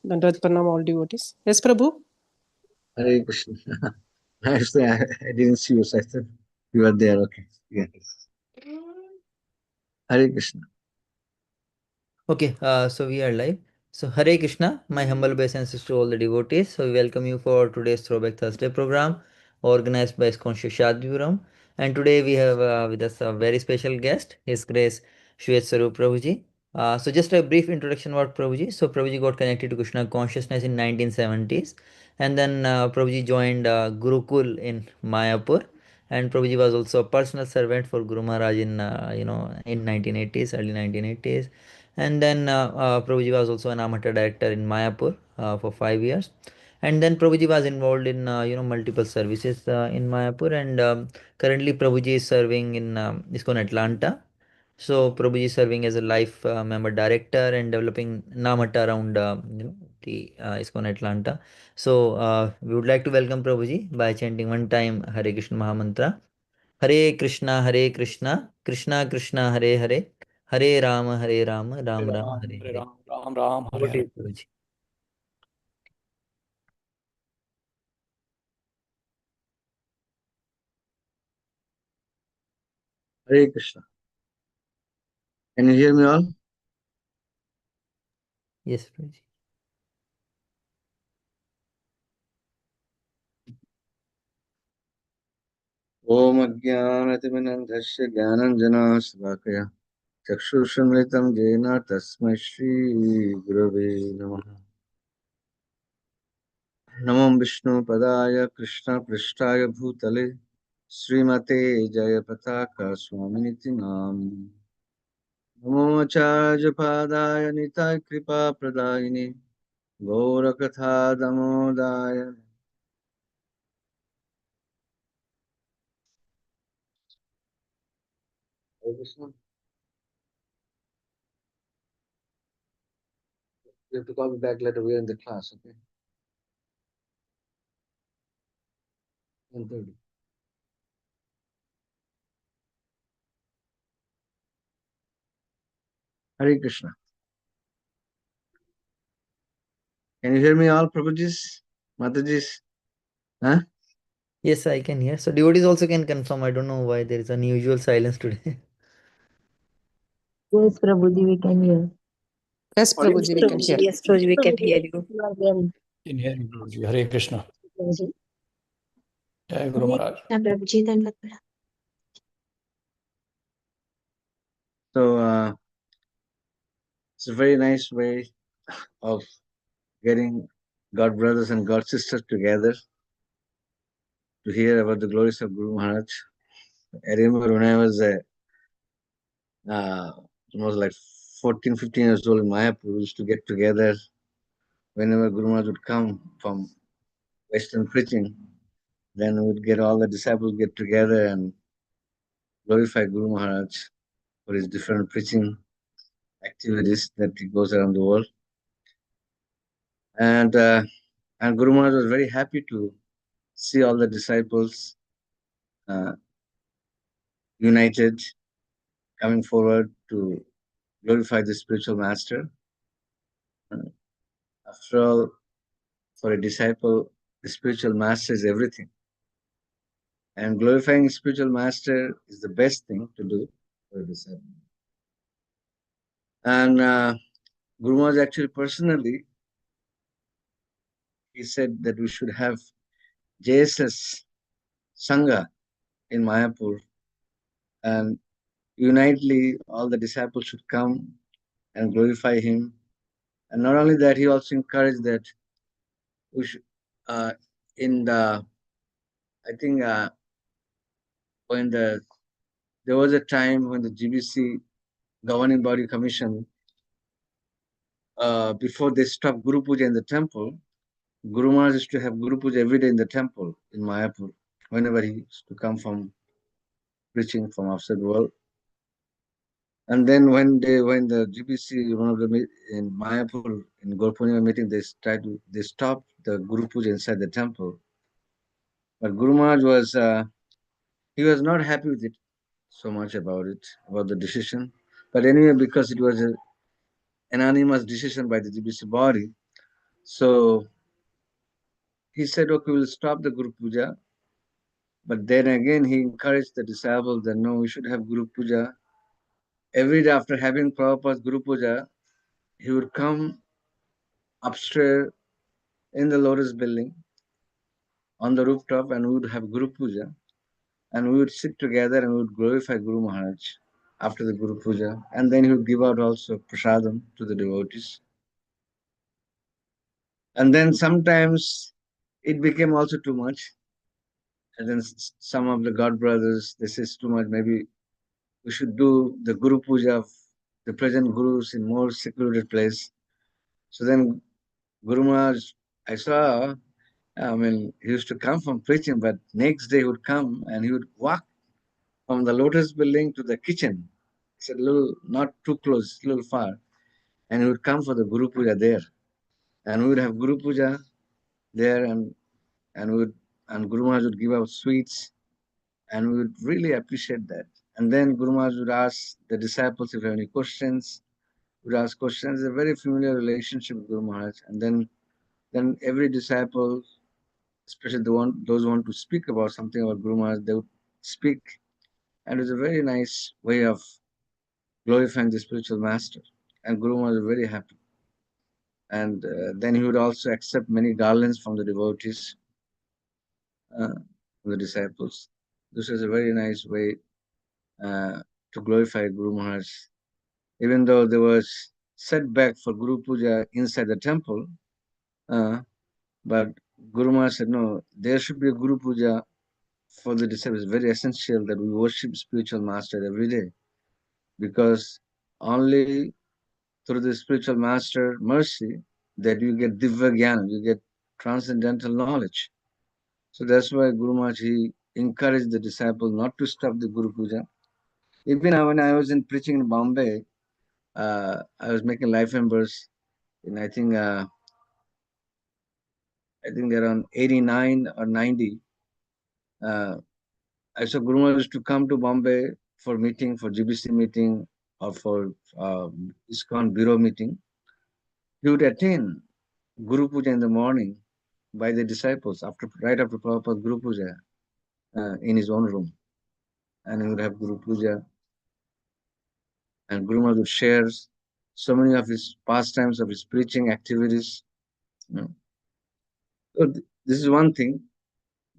Dandavat Pranam, all devotees. Yes, Prabhu? Hare Krishna. I didn't see you, so I thought you were there. Okay. Yes. Hare Krishna. Okay, so we are live. So Hare Krishna, my humble obeisances to all the devotees. So we welcome you for today's Throwback Thursday program organized by Iskcon Seshadripuram. And today we have with us a very special guest, His Grace Sveta Swarup Prabhuji. So just a brief introduction about Prabhuji. So Prabhuji got connected to Krishna consciousness in 1970s, and then Prabhuji joined Gurukul in Mayapur. And Prabhuji was also a personal servant for Guru Maharaj in in 1980s, early 1980s. And then Prabhuji was also an amateur director in Mayapur for 5 years. And then Prabhuji was involved in multiple services in Mayapur, and currently Prabhuji is serving in Iskcon Atlanta. So Prabhuji is serving as a life member director and developing Namata around the Iskcon Atlanta. So we would like to welcome Prabhuji by chanting one time Hare Krishna Mahamantra. Hare Krishna, Krishna Krishna, Hare Hare, Hare Rama, Ram Ram, Hare Hare. Ram, Over Hare to Hare. you, Prabhuji. Hare Krishna. Can you hear me all? Yes, Prabhuji. Om Ajnanatiminandhasya Jnananjana Svakaya Chakshushamritam Jena Tasmai Shri Gurave Namaha. Namam Vishnu Padaya Krishna Prishtaya Bhutale Srimate Jayapataka Swaminiti Nam. Namo Acharya Padaya Nitai Kripa Pradayini Gaurakatha Damodaya. Hare Krishna. You have to call me back later. We are in the class, okay? 1:30. Hare Krishna. Can you hear me all, Prabhujis? Matajis? Huh? Yes, I can hear. So devotees also can confirm. I don't know why there is unusual silence today. Yes, Prabhuji, we can hear. Yes, Prabhuji, we can hear. Yes, Prabhuji, we can hear you. You are hearing. In hearing, Prabhuji. Hare Krishna. Prabhuji. Jai Guru Maharaj. Prabhuji, Dandavat Pranam. So, it's a very nice way of getting God brothers and God sisters together to hear about the glories of Guru Maharaj. I remember when I was almost like 14, 15 years old in Mayapur, we used to get together whenever Guru Maharaj would come from Western preaching. Then we'd get all the disciples get together and glorify Guru Maharaj for his different preaching activities that he goes around the world. And Guru Maharaj was very happy to see all the disciples united, coming forward to glorify the spiritual master. After all, for a disciple, the spiritual master is everything. And glorifying spiritual master is the best thing to do for a disciple. And Guru Maharaj actually personally, he said that we should have JSS Sangha in Mayapur, and unitely all the disciples should come and glorify him. And not only that, he also encouraged that we should, in the, I think when there was a time when the GBC governing body commission, before they stopped Guru Puja in the temple, Guru Maharaj used to have Guru Puja every day in the temple in Mayapur, whenever he used to come from preaching from outside the world. And then when the GBC, one of the in Mayapur in Gurpurnima meeting, they stopped the Guru Puja inside the temple. But Guru Maharaj was he was not happy with it so much about the decision. But anyway, because it was an anonymous decision by the GBC body, So he said, okay, we'll stop the Guru Puja. But then again, he encouraged the disciples that no, we should have Guru Puja. Every day after having Prabhupada's Guru Puja, he would come upstairs in the Lotus building on the rooftop and we would have Guru Puja. And we would sit together and we would glorify Guru Maharaj after the Guru Puja. And then he would give out also prasadam to the devotees. And then sometimes it became also too much. And then some of the God brothers, they say it's too much. Maybe we should do the Guru Puja of the present Gurus in more secluded place. So then Guru Maharaj, I saw, he used to come from preaching, but next day he would come and he would walk from the Lotus building to the kitchen. It's a little, not too close, a little far. And he would come for the Guru Puja there. And we would have Guru Puja there and Guru Maharaj would give out sweets. And we would really appreciate that. And then Guru Maharaj would ask the disciples if they have any questions, would ask questions. It's a very familiar relationship with Guru Maharaj. And then every disciple, especially those who want to speak about something about Guru Maharaj, they would speak. And it was a very nice way of glorifying the spiritual master. And Guru Maharaj was very happy. And then he would also accept many garlands from the devotees, from the disciples. This is a very nice way to glorify Guru Maharaj. Even though there was setback for Guru Puja inside the temple, but Guru Maharaj said, no, there should be a Guru Puja for the disciples. It's very essential that we worship spiritual master every day, because only through the spiritual master mercy that you get Divya Jnana, you get transcendental knowledge. So that's why Guru Maharaj, he encouraged the disciples not to stop the Guru Puja. Even when I was in preaching in Bombay, I was making life members in, I think around 89 or 90. I saw Guru Maharaj to come to Bombay for meeting, for GBC meeting or for Iskcon Bureau meeting. He would attend Guru Puja in the morning by the disciples right after Prabhupada's Guru Puja in his own room. And he would have Guru Puja. And Guru Maharaj would share so many of his pastimes, of his preaching activities. So this is one thing,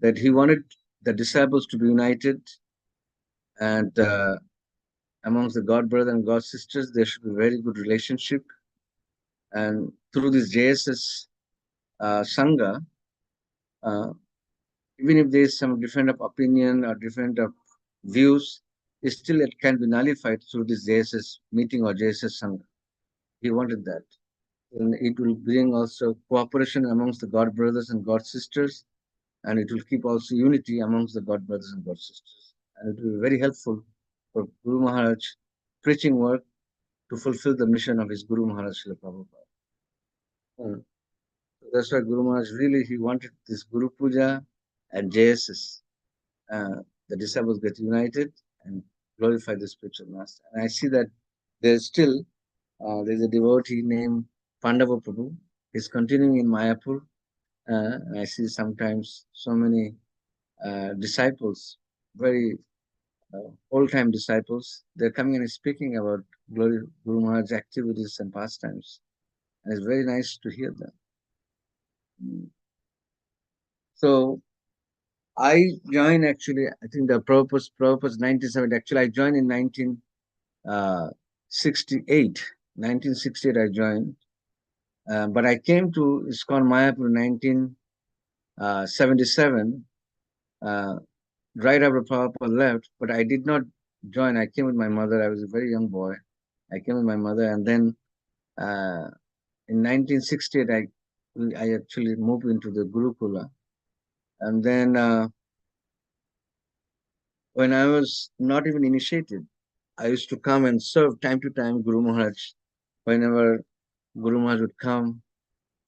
that he wanted the disciples to be united, and amongst the God brothers and God sisters, there should be a very good relationship. And through this JSS Sangha, even if there is some different of opinion or different of views, still it can be nullified through this JSS meeting or JSS Sangha. He wanted that. And it will bring also cooperation amongst the God brothers and God sisters, and it will keep also unity amongst the God brothers and God sisters. And it will be very helpful for Guru Maharaj preaching work to fulfill the mission of his Guru Maharaj Srila Prabhupada. So that's why Guru Maharaj really, he wanted this Guru Puja and JSS. The disciples get united and glorify the spiritual master. And I see that there's still, there's a devotee named Pandava Prabhu. He's continuing in Mayapur. And I see sometimes so many disciples, very old-time disciples, they're coming and speaking about Guru Maharaj's activities and pastimes. And it's very nice to hear them. So I joined actually, I think the purpose 1970. Actually, I joined in 1968. 1968 I joined. But I came to Iskcon Mayapur in 1977, right after Prabhupada left, but I did not join. I came with my mother. I was a very young boy. I came with my mother, and then in 1968, I actually moved into the Gurukula. And then when I was not even initiated, I used to come and serve time to time Guru Maharaj. Whenever Guru Maharaj would come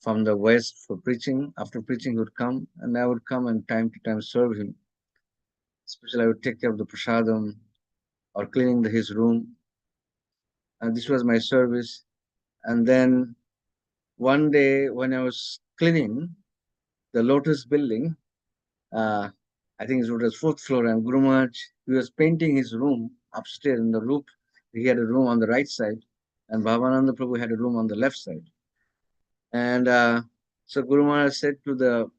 from the west for preaching, after preaching he would come, and I would come and time to time serve him. Especially I would take care of the prasadam or cleaning his room. And this was my service. And then one day when I was cleaning the Lotus building, I think it was fourth floor, and Guru Maharaj, he was painting his room upstairs in the roof. He had a room on the right side, and Bhavananda Prabhu had a room on the left side. And so Guru Maharaj said to the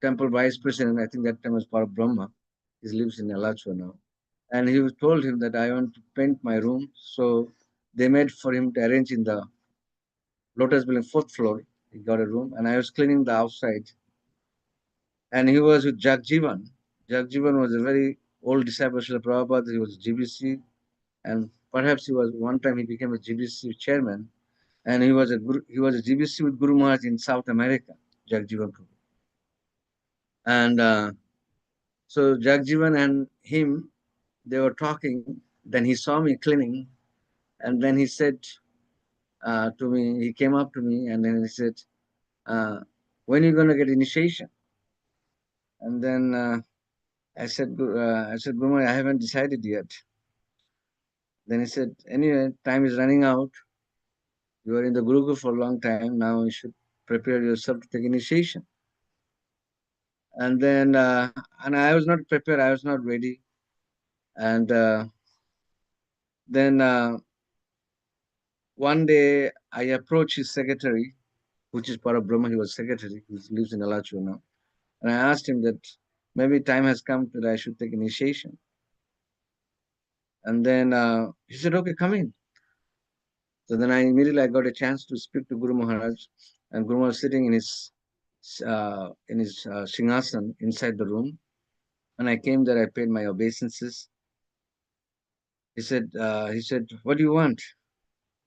temple vice president, I think that time was part of Brahma, he lives in Alachua now, and he told him that I want to paint my room. So they made for him to arrange in the Lotus building, fourth floor. He got a room, and I was cleaning the outside. And he was with Jagjivan. Jagjivan was a very old disciple of Srila Prabhupada. He was GBC, and perhaps he was one time he became a GBC chairman, and he was a GBC with Guru Maharaj in South America, Jagjivan Prabhu. And so Jagjivan and him, they were talking. Then he saw me cleaning, and then he said to me, he came up to me, and then he said, when are you going to get initiation? And then I said, Guru Maharaj, I haven't decided yet. Then he said, anyway, time is running out. You are in the Gurukul for a long time. Now you should prepare yourself to take initiation. And then, and I was not prepared. I was not ready. And then one day I approached his secretary, which is part of Brahma. He was secretary. He lives in Alachua now. And I asked him that maybe time has come that I should take initiation. And then he said, okay, come in. So then I immediately got a chance to speak to Guru Maharaj, and Guru Maharaj sitting in his Singhasan inside the room. When I came there, I paid my obeisances. He said, what do you want?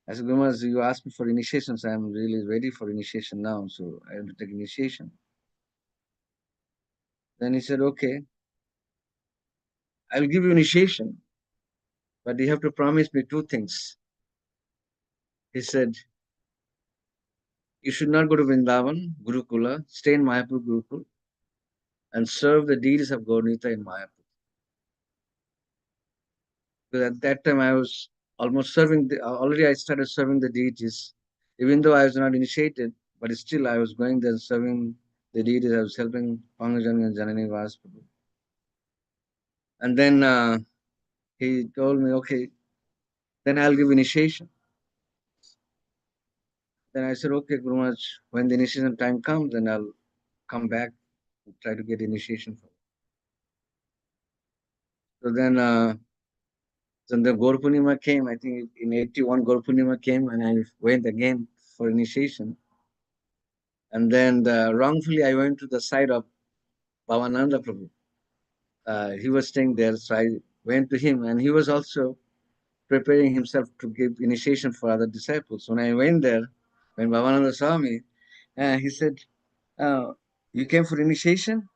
I said, Guru Maharaj, you asked me for initiation, so I'm really ready for initiation now. So I have to take initiation. Then he said, okay, I'll give you initiation, but you have to promise me two things. He said, you should not go to Vrindavan, Gurukula, stay in Mayapur Gurukul, and serve the deities of Gaurnita in Mayapur. Because at that time I was almost serving, already I started serving the deities. Even though I was not initiated, but still I was going there serving the deities. I was helping Pangajan and Janani Vas. And then he told me, okay, then I'll give initiation. Then I said, okay, Guru Maharaj, when the initiation time comes, then I'll come back and try to get initiation for you. So then the Gaur Purnima came, I think in 81 Gaur Purnima came, and I went again for initiation. And then wrongfully I went to the side of Bhavananda Prabhu. He was staying there, so I went to him, and he was also preparing himself to give initiation for other disciples. When I went there, when Bhavananda saw me, he said, you came for initiation?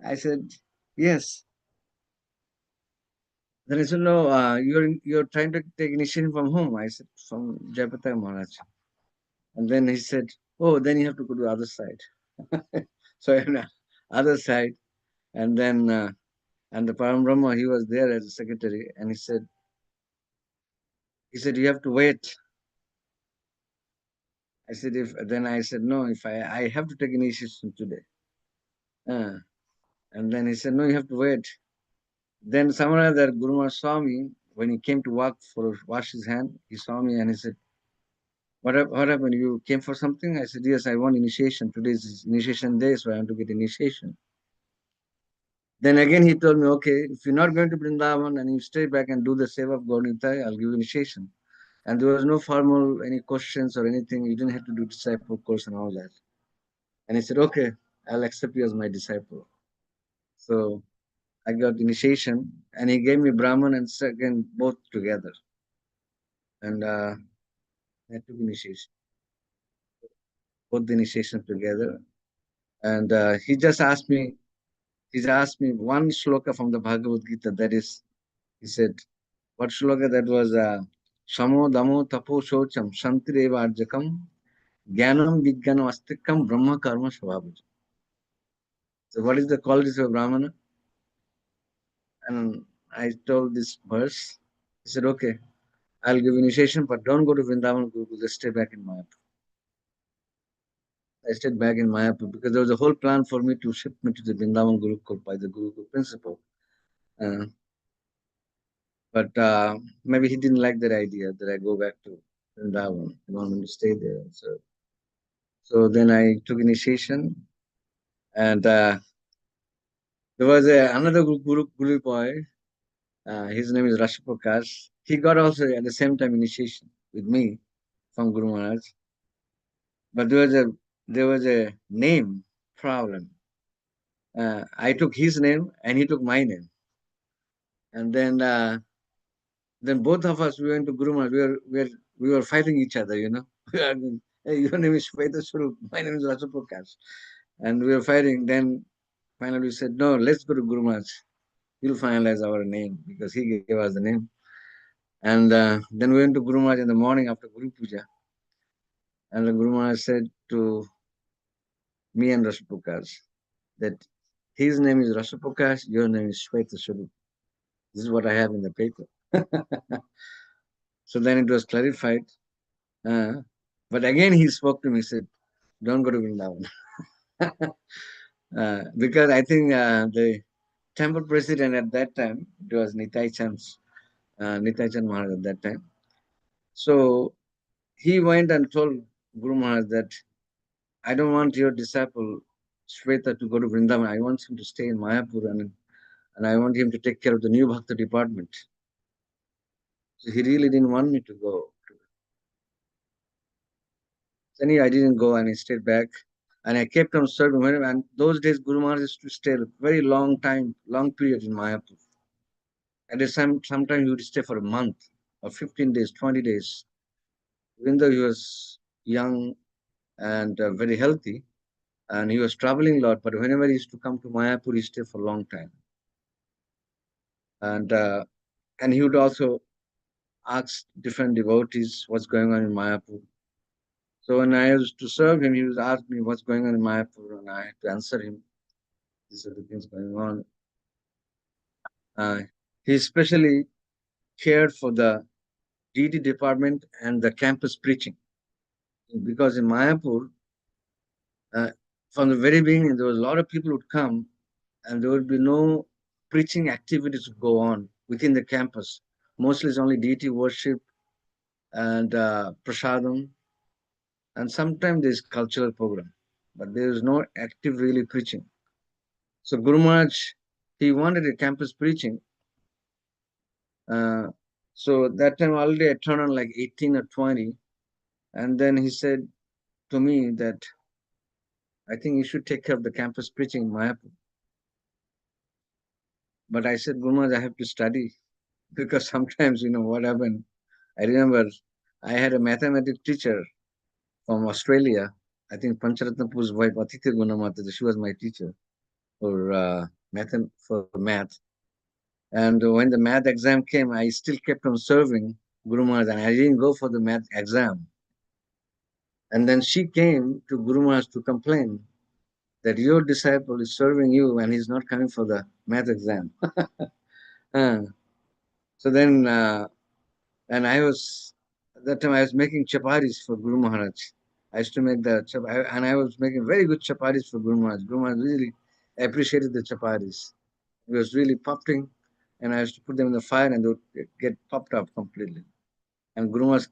I said, yes. Then he said, no, you're trying to take initiation from whom? I said, from Jayapataka Maharaj. And then he said, oh, then you have to go to the other side. So on the other side, and then and the Param Brahma, he was there as a secretary, and he said, you have to wait. I said, no, if I have to take initiation today. And then he said, no, you have to wait. Then someone that Guru Maharaj saw me, when he came to wash his hand, he saw me and he said, what happened? You came for something? I said, yes, I want initiation. Today is initiation day, so I want to get initiation. Then again he told me, okay, if you're not going to Vrindavan and you stay back and do the seva of Gaurnita, I'll give you initiation. And there was no formal, any questions or anything. You didn't have to do disciple course and all that. And he said, okay, I'll accept you as my disciple. So I got initiation, and he gave me Brahman and second both together. And I took initiation, both the initiation together. And he asked me one shloka from the Bhagavad Gita, that is, he said, what shloka that was? Shamo damo tapo shocham shantireva arjakam jnanam vijnanam astikam brahma karma svabhajam. So what is the qualities of Brahmana? And I told this verse. He said, okay, I'll give initiation, but don't go to Vrindavan Gurukul, just stay back in Mayapur. I stayed back in Mayapur because there was a whole plan for me to ship me to the Vrindavan Gurukul by the Gurukul principal. But maybe he didn't like that idea that I go back to Vrindavan. He wanted me to stay there. So then I took initiation, and there was another Guru boy. His name is Rashaprakash. He got also at the same time initiation with me from Guru Maharaj. But there was a name problem. I took his name and he took my name, and then both of us we went to Guru Maharaj. We were fighting each other, you know. Hey, your name is Sveta Swarup, my name is Rashaprakash, and we were fighting. Then finally we said, no, let's go to Guru Maharaj. He'll finalize our name because he gave us the name. And then we went to Guru Maharaj in the morning after Guru Puja. And the Guru Maharaj said to me and Rashaprakash that his name is Rashaprakash, your name is Sveta Swarup. This is what I have in the paper. So then it was clarified. But again he spoke to me, he said, don't go to Vrindavan. Because I think the temple president at that time, it was Nitai Chand Maharaj at that time. So he went and told Guru Maharaj that I don't want your disciple Sveta to go to Vrindavan. I want him to stay in Mayapur and I want him to take care of the new Bhakta department. So he really didn't want me to go. So anyway, I didn't go and I stayed back and I kept on serving. And those days Guru Maharaj used to stay a very long period in Mayapur. At the time, sometimes he would stay for a month or 15 days, 20 days. Even though he was young and very healthy, and he was traveling a lot, but whenever he used to come to Mayapur, he stayed for a long time. And he would also ask different devotees what's going on in Mayapur. So when I used to serve him, he would ask me what's going on in Mayapur, and I had to answer him. These are the things going on. He especially cared for the DD department and the campus preaching. Because in Mayapur, from the very beginning, there was a lot of people would come and there would be no preaching activities to go on within the campus. Mostly it's only deity worship and prasadam, and sometimes there's cultural program, but there is no active really preaching. So Guru Maharaj, he wanted a campus preaching. So that time already I turned on like 18 or 20, and then he said to me that I think you should take care of the campus preaching in Mayapur. But I said, Guru Maharaj, I have to study because sometimes, what happened. I remember I had a mathematics teacher from Australia. I think Pancharatnapur's wife, Atitya Gunamata, she was my teacher for math. And when the math exam came, I still kept on serving Guru Maharaj, and I didn't go for the math exam. And then she came to Guru Maharaj to complain that your disciple is serving you and he's not coming for the math exam. So then, and at that time I was making chapatis for Guru Maharaj. I used to make and I was making very good chapatis for Guru Maharaj. Guru Maharaj really appreciated the chapatis. It was really popping, and I used to put them in the fire and they would get popped up completely. And Guru Maharaj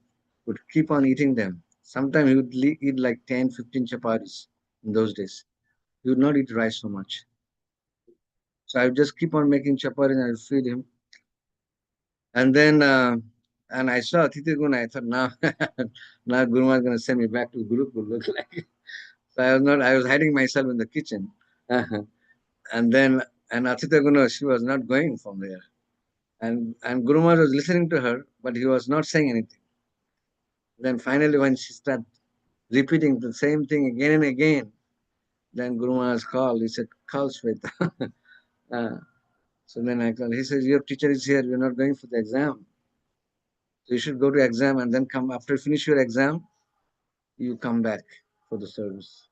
would keep on eating them. Sometimes he would eat like 10, 15 chapatis in those days. He would not eat rice so much. So I would just keep on making chapatis and I would feed him. And then, and I saw Atitya Guna, I thought, now Guru Maharaj is going to send me back to Gurukul. Look like. So I was hiding myself in the kitchen. And Atitya Guna, she was not going from there. And Guru Maharaj was listening to her, but he was not saying anything. Then finally, when she started repeating the same thing again and again, then Guru Maharaj called. He said, call Sveta. So then I called. He says, your teacher is here. You're not going for the exam. So you should go to exam and then come. After you finish your exam, you come back for the service.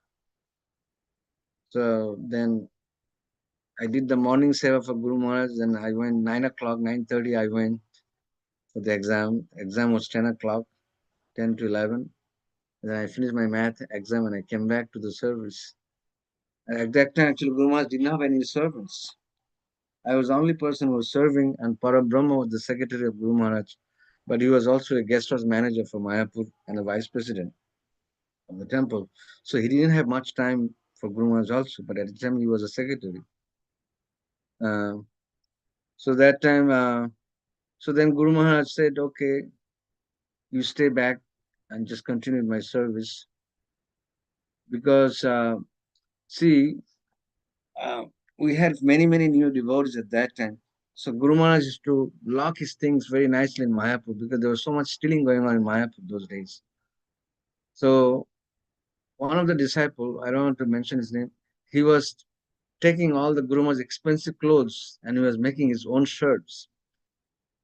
So then I did the morning seva for Guru Maharaj. Then I went 9 o'clock, 9:30 I went for the exam. Exam was 10 o'clock, 10 to 11. Then I finished my math exam and I came back to the service. At that time, actually, Guru Maharaj didn't have any servants. I was the only person who was serving, and Parabrahma was the secretary of Guru Maharaj. But he was also a guest house manager for Mayapur and a vice president of the temple. So he didn't have much time for Guru Maharaj also, but at the time he was a secretary. So that time, so then Guru Maharaj said, okay, you stay back and just continue my service. Because, see, we had many new devotees at that time. So Guru Maharaj used to lock his things very nicely in Mayapur because there was so much stealing going on in Mayapur those days. So one of the disciples, I don't want to mention his name, he was taking all the Guru Maharaj's expensive clothes and he was making his own shirts.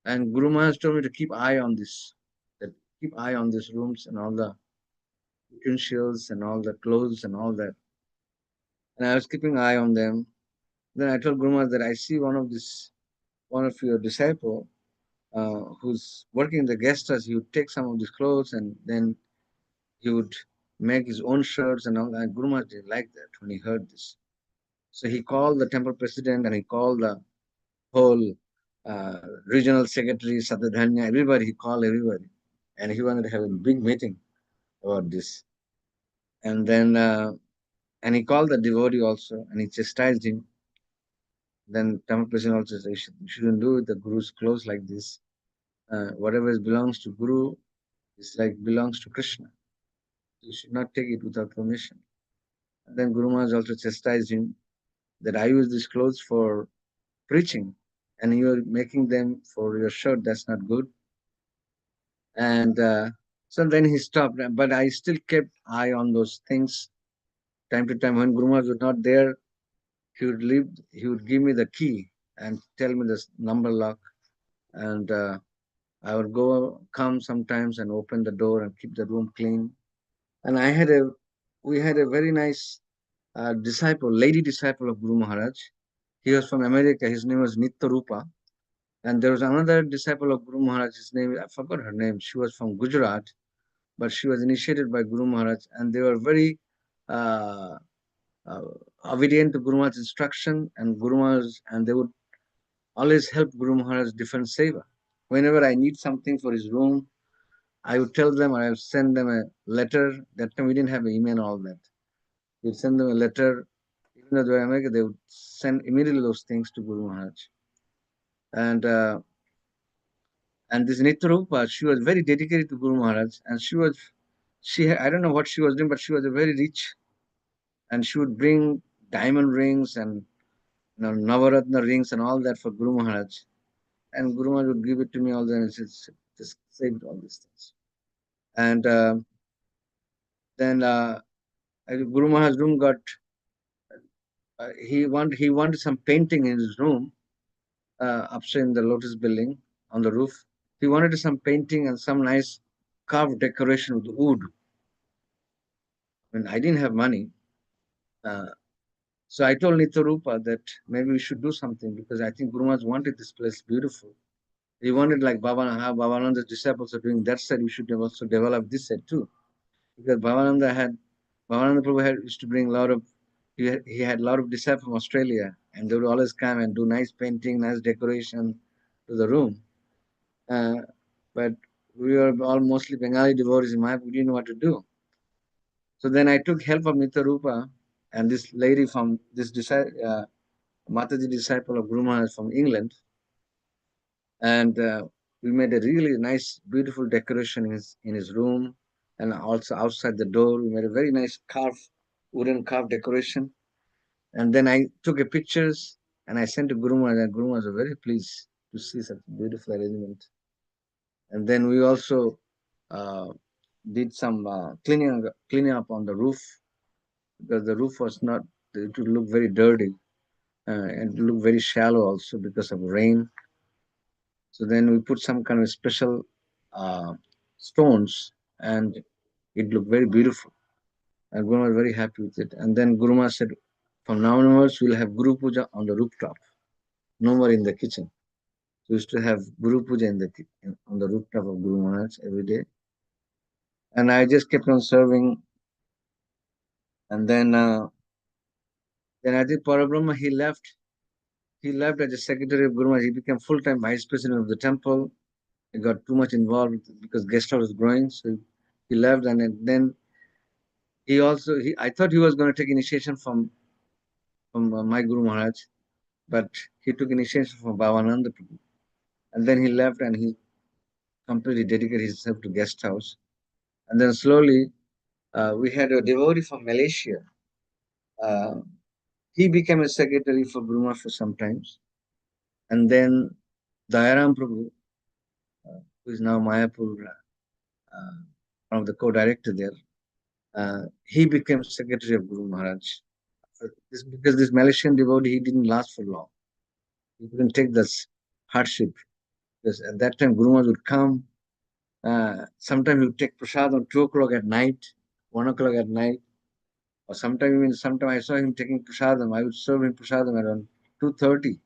And Guru Maharaj told me to keep eye on this, that keep eye on these rooms and all the utensils and all the clothes and all that. And I was keeping eye on them. Then I told Guru Maharaj that I see one of your disciple who's working in the guest house. He would take some of these clothes and then he would make his own shirts and all that. And Guru Maharaj didn't like that when he heard this. So he called the temple president and he called the whole regional secretary, Satadhanya, everybody. He called everybody. And he wanted to have a big meeting about this. And then, and he called the devotee also and he chastised him. Then temple president also said, you shouldn't do the Guru's clothes like this. Whatever belongs to Guru is like belongs to Krishna. You should not take it without permission. And then Guru Maharaj also chastised him that I use these clothes for preaching and you are making them for your shirt. That's not good. And so then he stopped. But I still kept eye on those things. Time to time when Guru Maharaj was not there, he would give me the key and tell me the number lock. And I would come sometimes and open the door and keep the room clean. And we had a very nice lady disciple of Guru Maharaj. He was from America. His name was Nityarupa. And there was another disciple of Guru Maharaj. His name, I forgot her name. She was from Gujarat, but she was initiated by Guru Maharaj. And they were very obedient to Guru Maharaj's instruction and Guru Maharaj, and they would always help Guru Maharaj different seva. Whenever I need something for his room, I would tell them, I would send them a letter. That time we didn't have email and all that. We'd send them a letter. Even though they were in America, they would send immediately those things to Guru Maharaj. And this Nityarupa, she was very dedicated to Guru Maharaj. And I don't know what she was doing, but she was a very rich. And she would bring diamond rings and Navaratna rings and all that for Guru Maharaj. And Guru Maharaj would give it to me all the time and said, just saved all these things. And then Guru Maharaj's room got, he wanted some painting in his room, upstairs in the Lotus building on the roof. He wanted some painting and some nice carved decoration with wood. I mean, I didn't have money. So I told Nityarupa that maybe we should do something because I think Guru Maharaj wanted this place beautiful. He wanted like how Bhavananda's disciples are doing that side, we should have also develop this side too. Because Bhavananda Prabhu used to bring a lot of, he had a lot of disciples from Australia and they would always come and do nice painting, nice decoration to the room. But we were all mostly Bengali devotees in Mayapur, we didn't know what to do. So then I took help of Nityarupa and this lady from this Mataji disciple of Guru Maharaj from England. And we made a really nice, beautiful decoration in his room and also outside the door. We made a very nice wooden carved decoration. And then I took pictures and I sent to Guru Maharaj, and Guru Maharaj was very pleased to see such a beautiful arrangement. And then we also did some cleaning up on the roof because the roof was not, it would look very dirty and it looked very shallow also because of rain. So then we put some kind of special stones and it looked very beautiful. And Guru was very happy with it. And then Guru Maharaj said, from now onwards, we'll have Guru Puja on the rooftop, no more in the kitchen. So we used to have Guru Puja on the rooftop of Guru Maharaj every day. And I just kept on serving. And then I think Parabrahma, he left. He left as a secretary of Guru Maharaj. He became full-time vice president of the temple. He got too much involved because guest house was growing. So he left, and then I thought he was going to take initiation from my Guru Maharaj, but he took initiation from Bhavananda Prabhu. And then he left and he completely dedicated himself to guest house. And then slowly, we had a devotee from Malaysia. He became a secretary for Guru Maharaj for some times. And then Dayaram Prabhu, who is now Mayapur, one of the co-director there, he became secretary of Guru Maharaj. Because this Malaysian devotee, he didn't last for long. He couldn't take this hardship. Because at that time, Guru Maharaj would come. Sometimes he would take prasad on 2 o'clock at night, 1 o'clock at night. Or sometimes I saw him taking prasadam. I would serve him prasadam around 2:30.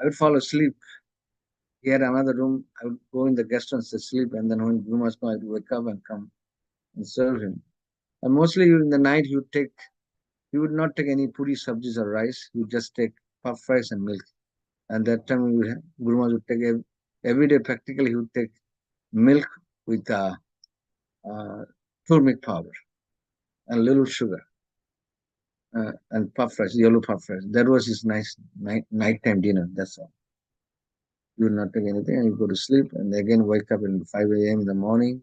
I would fall asleep. He had another room. I would go in the guest room to sleep, and then when Guru Maharaj come, I would wake up and come and serve him. And mostly in the night, he would not take any puri, sabjis or rice. He would just take puff rice and milk. And that time, Guru Maharaj would take every day practically. He would take milk with turmeric powder and little sugar and puff rice, yellow puff rice. That was his nice nighttime dinner. That's all. He would not take anything, and he would go to sleep, and again wake up at 5 a.m. in the morning.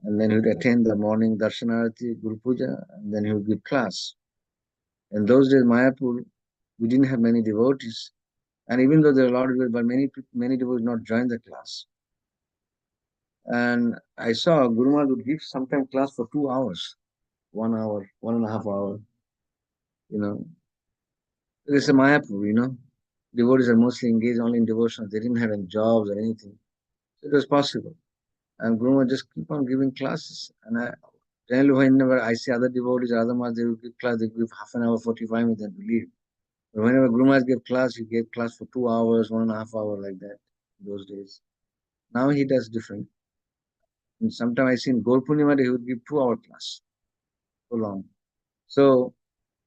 And then he would attend the morning Darshanarati, Guru Puja, and then he would give class. In those days, Mayapur, we didn't have many devotees. And even though there are a lot of devotees, but many devotees not join the class. And I saw Guru Maharaj would give sometimes class for 2 hours, 1 hour, 1.5 hours. It's a Mayapur, Devotees are mostly engaged only in devotion. They didn't have any jobs or anything. So it was possible. And Guru Maharaj just keep on giving classes. And generally, whenever I see other devotees or other Maharaj, they will give class, they give half an hour, 45 minutes, and leave. But whenever Guru Maharaj gave class, he gave class for 2 hours, 1.5 hours, like that, those days. Now he does different. And sometimes I see in Gaur Purnima, he would give 2-hour class. So long. So,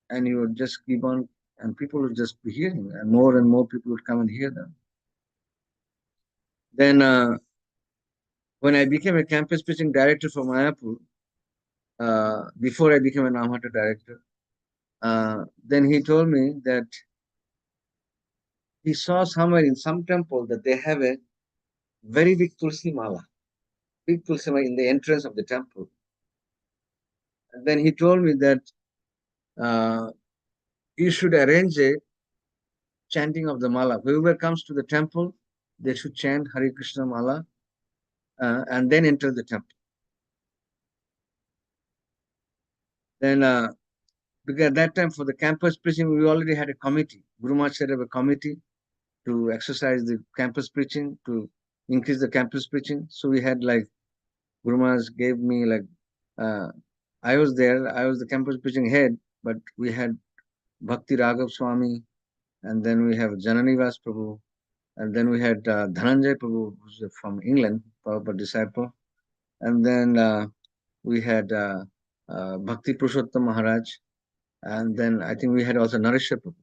and he would just keep on, and people would just be hearing, and more people would come and hear them. Then, when I became a campus preaching director for Mayapur, before I became a Namhata director, then he told me that he saw somewhere in some temple that they have a very big Tulsi Mala, big Tulsi Mala in the entrance of the temple. And then he told me that you should arrange a chanting of the Mala. Whoever comes to the temple, they should chant Hare Krishna Mala and then enter the temple. Then, because at that time for the campus preaching, we already had a committee. Guru Maharaj set up a committee to exercise the campus preaching, to increase the campus preaching. So we had Guru Maharaj gave me I was there, I was the campus preaching head, but we had Bhakti Raghav Swami, and then we have Jananivas Prabhu, and then we had Dhananjay Prabhu, who's from England, Prabhupada disciple, and then we had Bhakti Purushottam Maharaj, and then I think we had also Nareshwar Prabhu.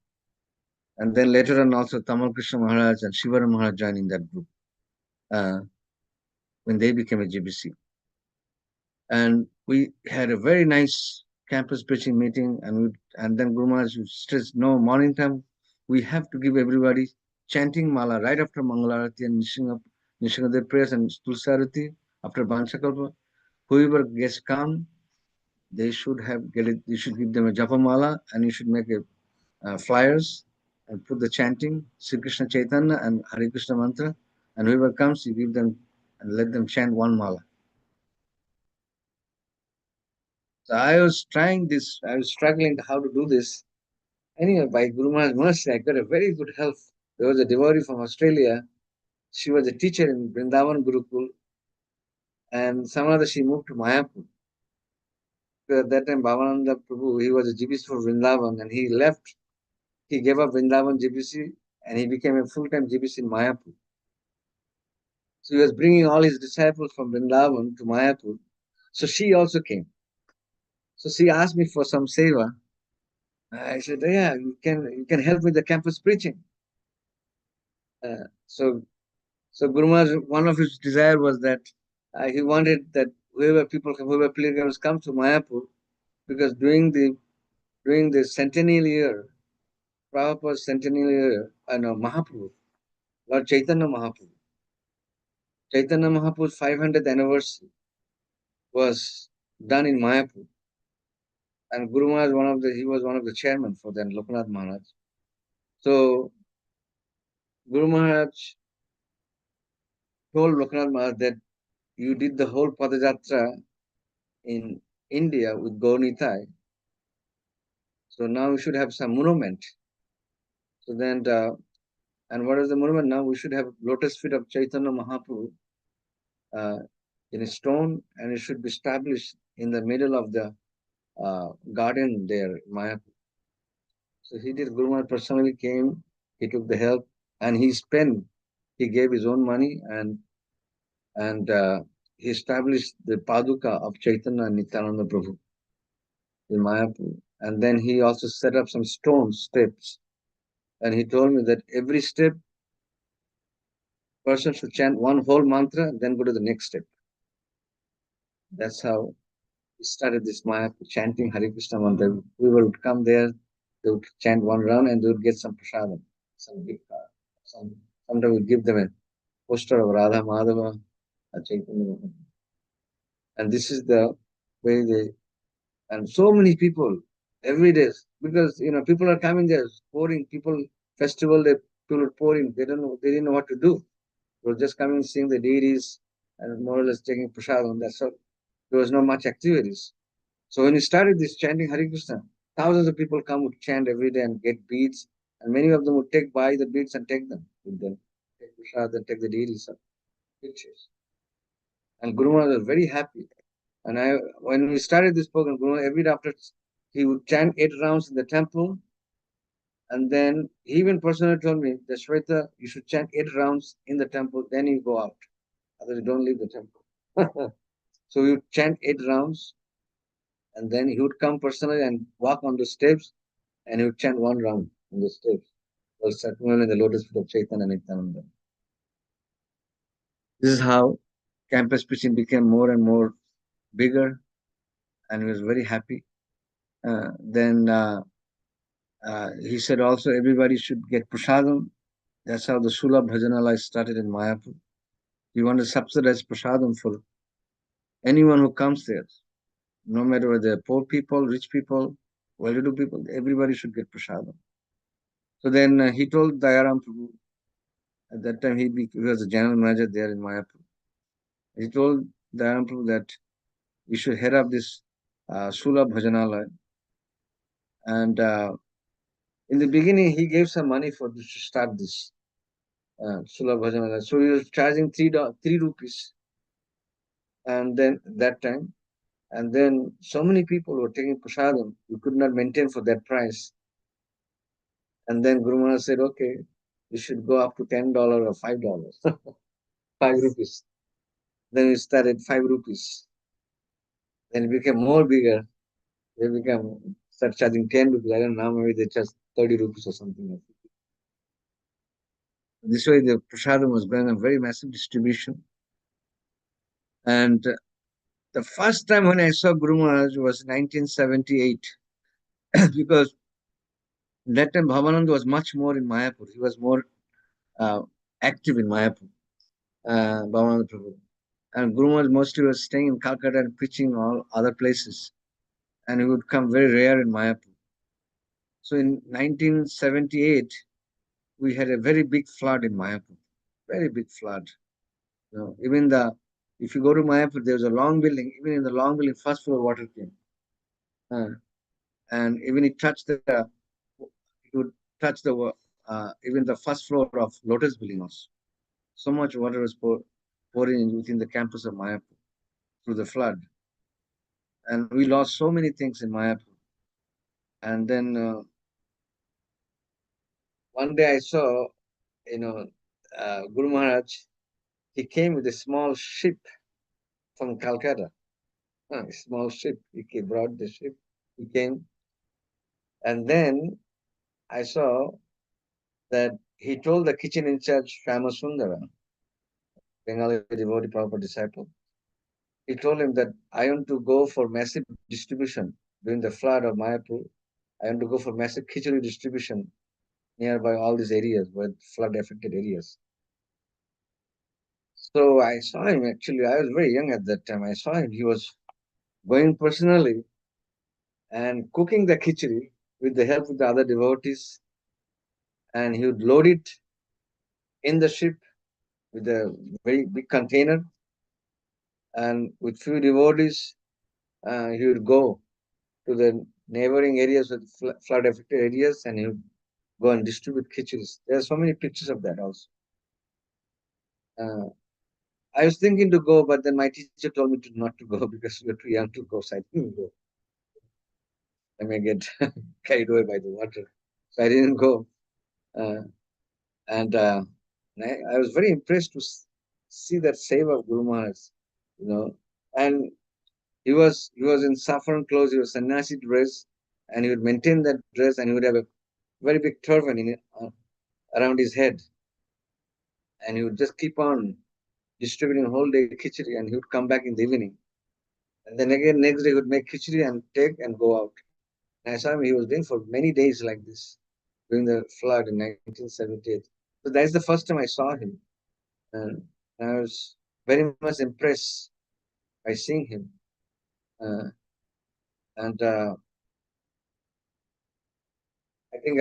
And then later on also Tamal Krishna Maharaj and Shivaram Maharaj joining that group when they became a GBC. And we had a very nice campus preaching meeting, and then Guru Maharaj stressed, no, morning time, we have to give everybody chanting Mala right after Mangalarati and Nishingadev prayers and Tulsarati after Banchakalpa. Whoever gets come, they should you should give them a Japa Mala, and you should make flyers and put the chanting, Sri Krishna Chaitanya and Hare Krishna mantra, and whoever comes, you give them and let them chant one Mala. So I was trying this, I was struggling how to do this. Anyway, by Guru Maharaj's mercy, I got a very good help. There was a devotee from Australia. She was a teacher in Vrindavan Gurukul, and somehow she moved to Mayapur. At that time, Bhavananda Prabhu, he was a GBC for Vrindavan, and he left. He gave up Vrindavan GBC, and he became a full-time GBC in Mayapur. So he was bringing all his disciples from Vrindavan to Mayapur. So she also came. So she asked me for some seva. I said, yeah, you can help with the campus preaching. So Guru Maharaj, one of his desire was that he wanted that whoever pilgrims come to Mayapur, because during the centennial year, Prabhupada's centennial year, Mahaprabhu, Lord Chaitanya Mahaprabhu's 500th anniversary was done in Mayapur. And Guru Maharaj, he was one of the chairmen for then, Lokanath Maharaj. So Guru Maharaj told Lokanath Maharaj that you did the whole Padajatra in India with Gaunitai. So now we should have some monument. So then, and what is the monument now? We should have lotus feet of Chaitanya Mahaprabhu in a stone, and it should be established in the middle of the garden there, Mayapur. So he did. Guru Maharaj personally came, he took the help, and he gave his own money, and he established the Paduka of Chaitanya and Nityananda Prabhu in Mayapur. And then he also set up some stone steps. And he told me that every step, person should chant one whole mantra, then go to the next step. That's how we started this Mayapur, chanting Hare Krishna mantra. People would come there, they would chant one round, and they would get some prasadam, some big card. Sometimes we give them a poster of Radha Madhava, Chaitanya. And this is the way and so many people every day, because people are coming there, pouring, festival, people are pouring, they didn't know what to do. They were just coming, seeing the deities, and more or less taking prasadam. That's all. There was not much activities. So when we started this chanting Hare Krishna, thousands of people come would chant every day and get beads, and many of them would buy the beads and take them with them. Take prasad and take the deities pictures. And Guru Maharaj was very happy. And when we started this program, Guru Maharaj, every day after, he would chant 8 rounds in the temple. And then he even personally told me that, Sveta, you should chant 8 rounds in the temple, then you go out. Otherwise, don't leave the temple. So we would chant 8 rounds, and then he would come personally and walk on the steps, and he would chant 1 round on the steps. Well, certainly in the lotus feet of Chaitanya and Nityananda. This is how campus preaching became more and more bigger, and he was very happy. Then he said also everybody should get prasadam. That's how the Sula Bhajanalaya started in Mayapur. He wanted to subsidize prasadam for anyone who comes there. No matter whether they're poor people, rich people, well-to-do people, everybody should get prasadam. So then he told Dayaram Prabhu, at that time he was the general manager there in Mayapur. He told Dayaram Prabhu that we should head up this Sula Bhajanalaya. And in the beginning, he gave some money to start this Sula Bhajanalaya. So he was charging 3 rupees. And then that time, and then so many people were taking prasadam, we could not maintain for that price. And then Guru Maharaj said, okay, we should go up to $10 or $5. 5 rupees. Then we started 5 rupees. Then it became more bigger. They start charging 10 rupees. I don't know, maybe they charge 30 rupees or something like that. This way the prasadam was going on very massive distribution. And the first time when I saw Guru Maharaj was 1978, because that time Bhavananda was much more in Mayapur. He was more active in Mayapur, Bhavananda Prabhu. And Guru Maharaj mostly was staying in Calcutta and preaching all other places. And he would come very rare in Mayapur. So in 1978, we had a very big flood in Mayapur, very big flood. Even if you go to Mayapur, there's a long building. Even in the long building, first floor water came, and even it would touch even the first floor of Lotus building also. So much water was pouring within the campus of Mayapur through the flood, and we lost so many things in Mayapur. And then one day I saw, Guru Maharaj. he came with a small ship from Calcutta. A small ship. He brought the ship. He came. And then I saw that he told the kitchen in charge, Sundara, Bengali devotee, proper disciple, he told him that I want to go for massive distribution during the flood of Mayapur. I want to go for massive khichdi distribution nearby all these areas, where flood affected areas. So I saw him actually. I was very young at that time. I saw him. He was going personally and cooking the khichdi with the help of the other devotees. And he would load it in the ship with a very big container. And with few devotees, he would go to the neighboring areas with flood affected areas, and he would go and distribute khichdis. There are so many pictures of that also. I was thinking to go, but then my teacher told me not to go because you're too young to go. So I didn't go. I may get carried away by the water. So I didn't go. And I was very impressed to see that seva of Guru Maharaj, and he was in saffron clothes, he was sannyasi dress, and he would maintain that dress, and he would have a very big turban in it, around his head. And he would just keep on distributing whole day khichdi, and he would come back in the evening. And then again, next day, he would make khichdi and take and go out. And I saw him, he was doing for many days like this during the flood in 1978. So that's the first time I saw him. And I was very much impressed by seeing him. And I think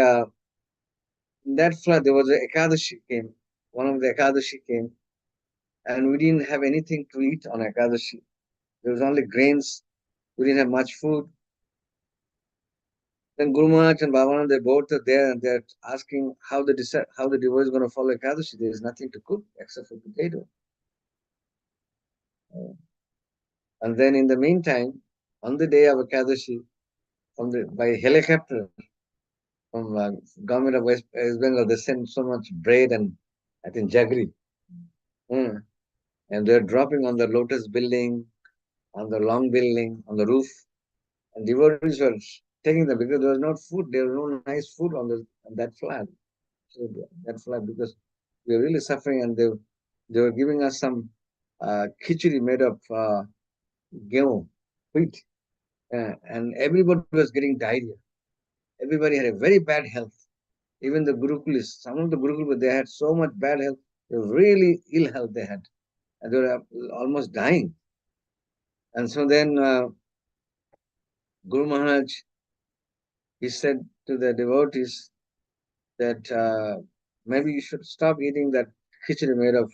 in that flood, there was a Ekadashi came. One of the Ekadashi came. And we didn't have anything to eat on Ekadashi. There was only grains. We didn't have much food. Then Guru Maharaj and Bhavananda, they both are there, and they're asking how the devotee is going to follow Ekadashi. There is nothing to cook except for potato. And then in the meantime, on the day of Ekadashi, by helicopter from government of West Bengal, they sent so much bread and I think jaggery. And they're dropping on the lotus building, on the long building, on the roof. And devotees were taking them because there was no food. There was no nice food on that flat. So that flat, because we were really suffering, and they were giving us some khichdi made of gehu, wheat. And everybody was getting diarrhea. Everybody had a very bad health. Even the Gurukulis, some of the Gurukulis, they had so much bad health. They were really ill health they had. And they were almost dying. And so then Guru Maharaj, he said to the devotees that maybe you should stop eating that khichdi made of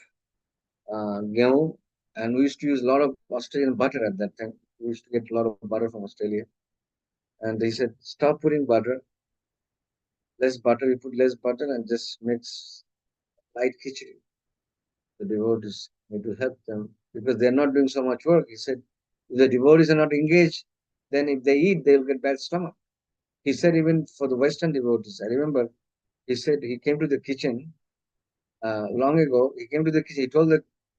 gehu. And we used to use a lot of Australian butter at that time. We used to get a lot of butter from Australia. And he said, stop putting butter. Less butter, you put less butter and just mix light khichdi. The devotees need to help them because they're not doing so much work. He said, if the devotees are not engaged, then if they eat, they'll get bad stomach. He said even for the Western devotees, I remember, he said he came to the kitchen long ago. He came to the kitchen.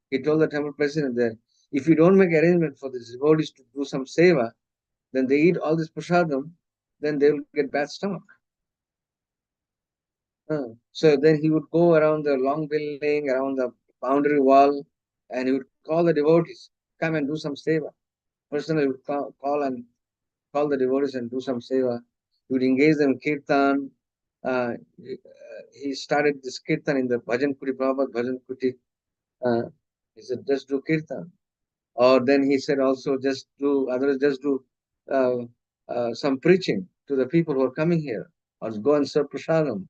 He told the temple president that if you don't make arrangement for the devotees to do some seva, then they eat all this prasadam, then they will get bad stomach. So then he would go around the long building, around the boundary wall, and he would call the devotees, come and do some seva. Personally, he would call the devotees and do some seva. He would engage them in kirtan. He started this kirtan in the Bhajan Kuti, Prabhupada Bhajan Kuti. He said, just do kirtan. Or then he said also, just do some preaching to the people who are coming here, or go and serve prasadam.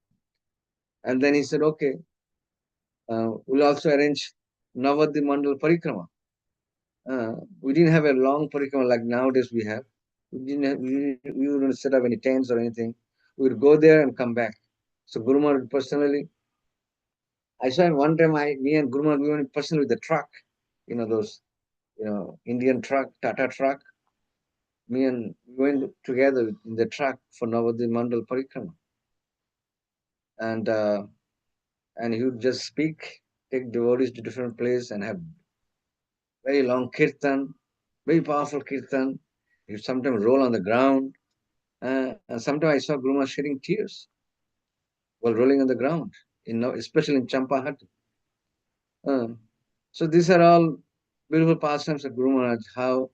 And then he said, okay, we'll also arrange Navadhi Mandal Parikrama. We didn't have a long parikrama like nowadays we have. We wouldn't set up any tents or anything. We would go there and come back. So Guru Maharaj personally, I saw him one time, me and Guru Maharaj, we went personally with the truck, those, Indian truck, Tata truck. We went together in the truck for Navadhi Mandal Parikrama. And he would just speak take devotees to different places and have very long kirtan, very powerful kirtan. He would sometimes roll on the ground. And sometimes I saw Guru Maharaj shedding tears while rolling on the ground, especially in Champahati. So these are all beautiful pastimes of Guru Maharaj, how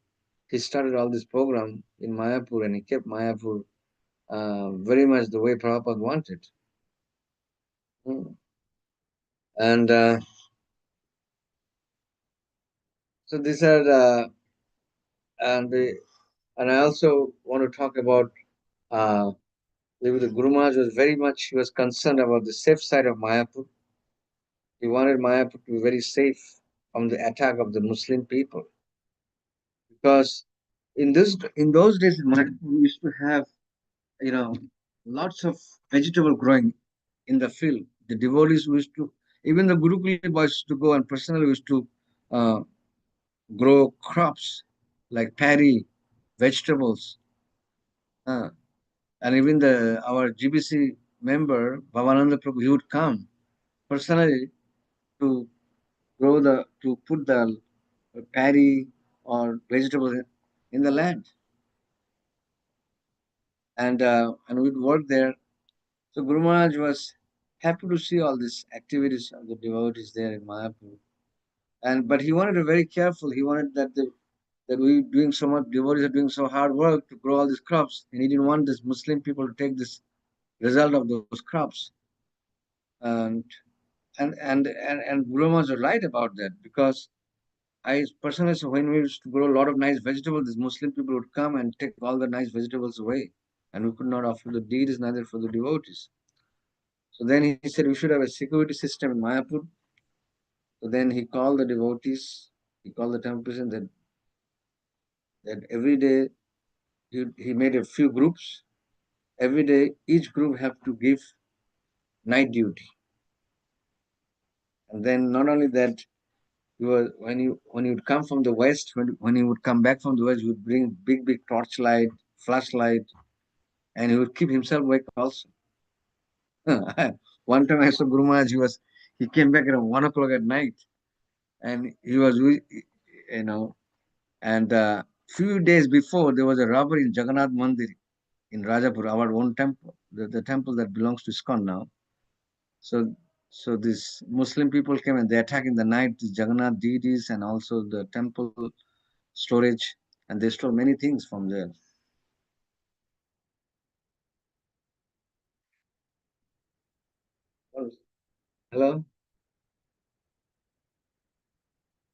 he started all this program in Mayapur, and he kept Mayapur very much the way Prabhupada wanted. And so these are, and I also want to talk about the Guru Maharaj was very much, he was concerned about the safe side of Mayapur. He wanted Mayapur to be very safe from the attack of the Muslim people. Because in those days in Mayapur, we used to have, lots of vegetable growing in the field. The devotees used to, even the Gurukul boys used to go and personally used to grow crops like paddy, vegetables. And even our GBC member, Bhavananda Prabhu, he would come personally to to put the paddy or vegetables in the land. And we'd work there. So Guru Maharaj was happy to see all these activities of the devotees there in Mayapur. But he wanted to be very careful. He wanted that we doing so much, devotees are doing so hard work to grow all these crops, and he didn't want this Muslim people to take this result of those crops. And Guru Maharaj was right about that, because I personally saw when we used to grow a lot of nice vegetables, these Muslim people would come and take all the nice vegetables away, and we could not offer the deities, neither for the devotees. So then he said we should have a security system in Mayapur. So then he called the devotees, he called the temple president that every day he made a few groups. Every day each group have to give night duty. And then not only that, when you would come from the west, when he would come back from the west, he would bring big torchlight, flashlight, and he would keep himself awake also. One time I saw Guru Maharaj, he came back around 1 o'clock at night, and he was, and few days before there was a robbery in Jagannath Mandir in Rajapur, our own temple, the temple that belongs to Iskcon now. So these Muslim people came and they attacked in the night the Jagannath deities and also the temple storage, and they stole many things from there. Hello?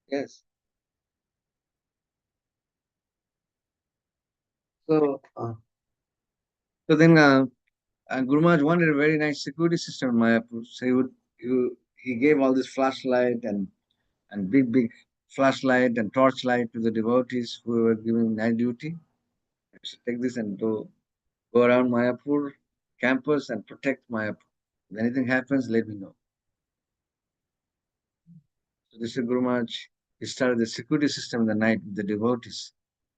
Yes. So, then Guru Maharaj wanted a very nice security system in Mayapur. So he gave all this flashlight and big flashlight and torchlight to the devotees who were giving night duty. So take this and go around Mayapur campus and protect Mayapur. If anything happens, let me know. So this is Guru Maharaj. He started the security system in the night with the devotees.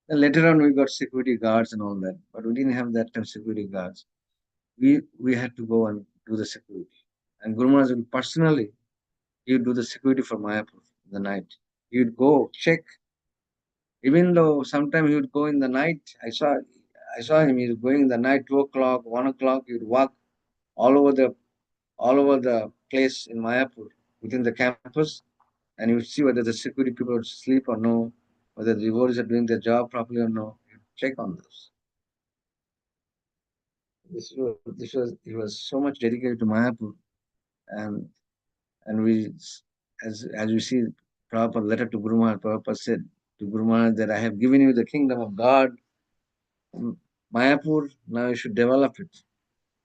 Then later on, we got security guards and all that, but we didn't have that time security guards. We had to go and do the security. And Guru Maharaj would personally, he would do the security for Mayapur in the night. He would go check. Even though sometimes he would go in the night, I saw him. He was going in the night, 2 o'clock, 1 o'clock. He would walk all over the place in Mayapur within the campus, and you would see whether the security people would sleep or no, whether the devotees are doing their job properly or no. You check on those. He was so much dedicated to Mayapur, and we, as we see, Prabhupada letter to Guru Maharaj, Prabhupada said to Guru Maharaj that I have given you the kingdom of God, Mayapur, now you should develop it.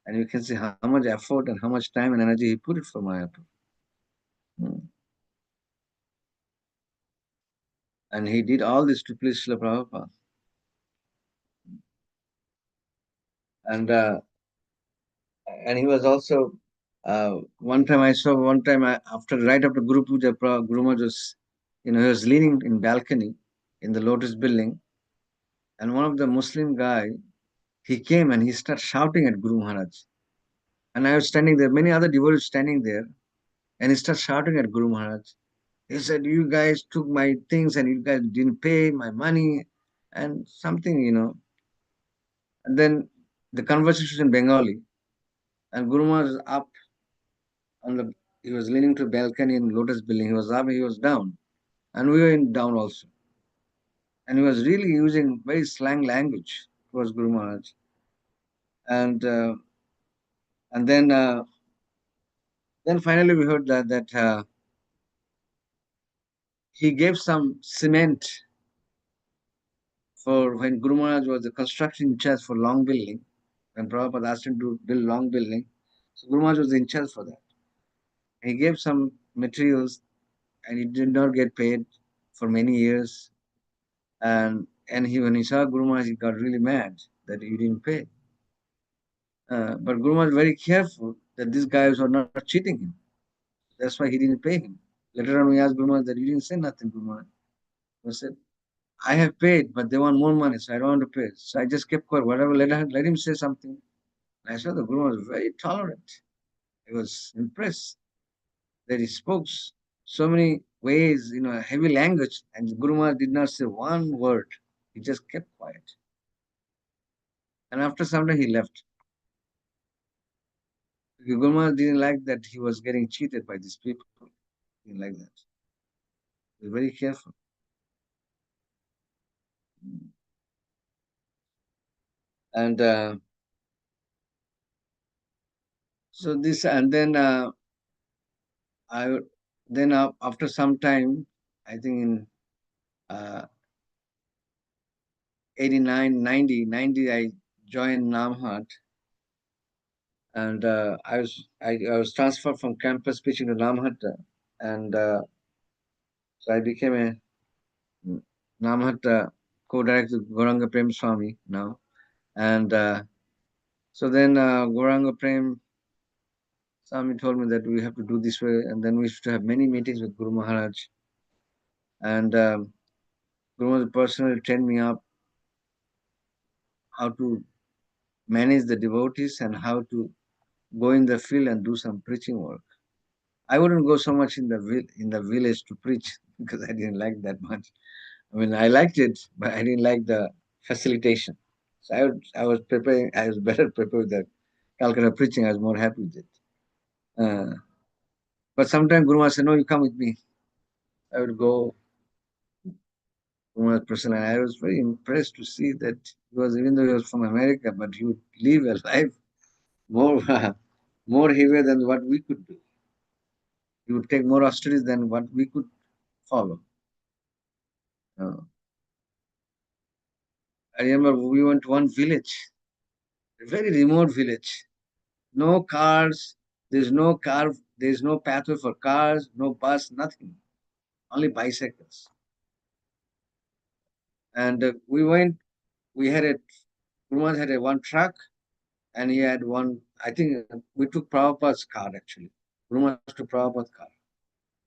And you can see how much effort and how much time and energy he put it for Mayapur. And he did all this to please Srila Prabhupada. And he was also, one time after right after Guru Puja, Guru Maharaj was, he was leaning in balcony in the Lotus building, and one of the Muslim guy, he came and he started shouting at Guru Maharaj. And I was standing there, many other devotees standing there, And he started shouting at Guru Maharaj. He said, you guys took my things and you guys didn't pay my money and something, And then the conversation was in Bengali. And Guru Maharaj was up he was leaning to a balcony in Lotus building. He was up, he was down. And we were down also. And he was really using very slang language towards Guru Maharaj. And then finally we heard that he gave some cement for when Guru Maharaj was the construction in charge for long building. When Prabhupada asked him to build long building, so Guru Maharaj was in charge for that. He gave some materials and he did not get paid for many years. And when he saw Guru Maharaj, he got really mad that he didn't pay. But Guru Maharaj was very careful that these guys were not cheating him. That's why he didn't pay him. Later on, we asked Guru Maharaj that you didn't say nothing, Guru Maharaj. He said, I have paid, but they want more money, so I don't want to pay. So I just kept quiet. Whatever, let him say something. And I saw the Guru was very tolerant. I was impressed that he spoke so many ways, heavy language, and Guru Maharaj did not say one word. He just kept quiet. And after some time, he left. Guru Maharaj didn't like that he was getting cheated by these people. He didn't like that. He was very careful. And so this, and then after some time, I think in 89, 90, I joined Namhat, and I was transferred from campus preaching to Namhat, and so I became a Namhat co-director with Gauranga Prem Swami now, and so then Gauranga Prem Swami told me that we have to do this way, and then we used to have many meetings with Guru Maharaj, and Guru Maharaj personally trained me up how to manage the devotees and how to go in the field and do some preaching work. I wouldn't go so much in the village to preach because I didn't like that much. I mean, I liked it, but I didn't like the facilitation. So I was preparing. I was better prepared with the Calcutta preaching. I was more happy with it. But sometimes Guru Maharaj said, "No, you come with me." I would go. Guru Maharaj person, and I was very impressed to see that even though he was from America, but he would live a life more more heavier than what we could do. He would take more austerities than what we could follow. I remember we went to one village, a very remote village. No cars, there's no pathway for cars, no bus, nothing. Only bicycles. And we had Guru had one truck, and he had one, I think we took Prabhupada's car actually. Guru took Prabhupada's car.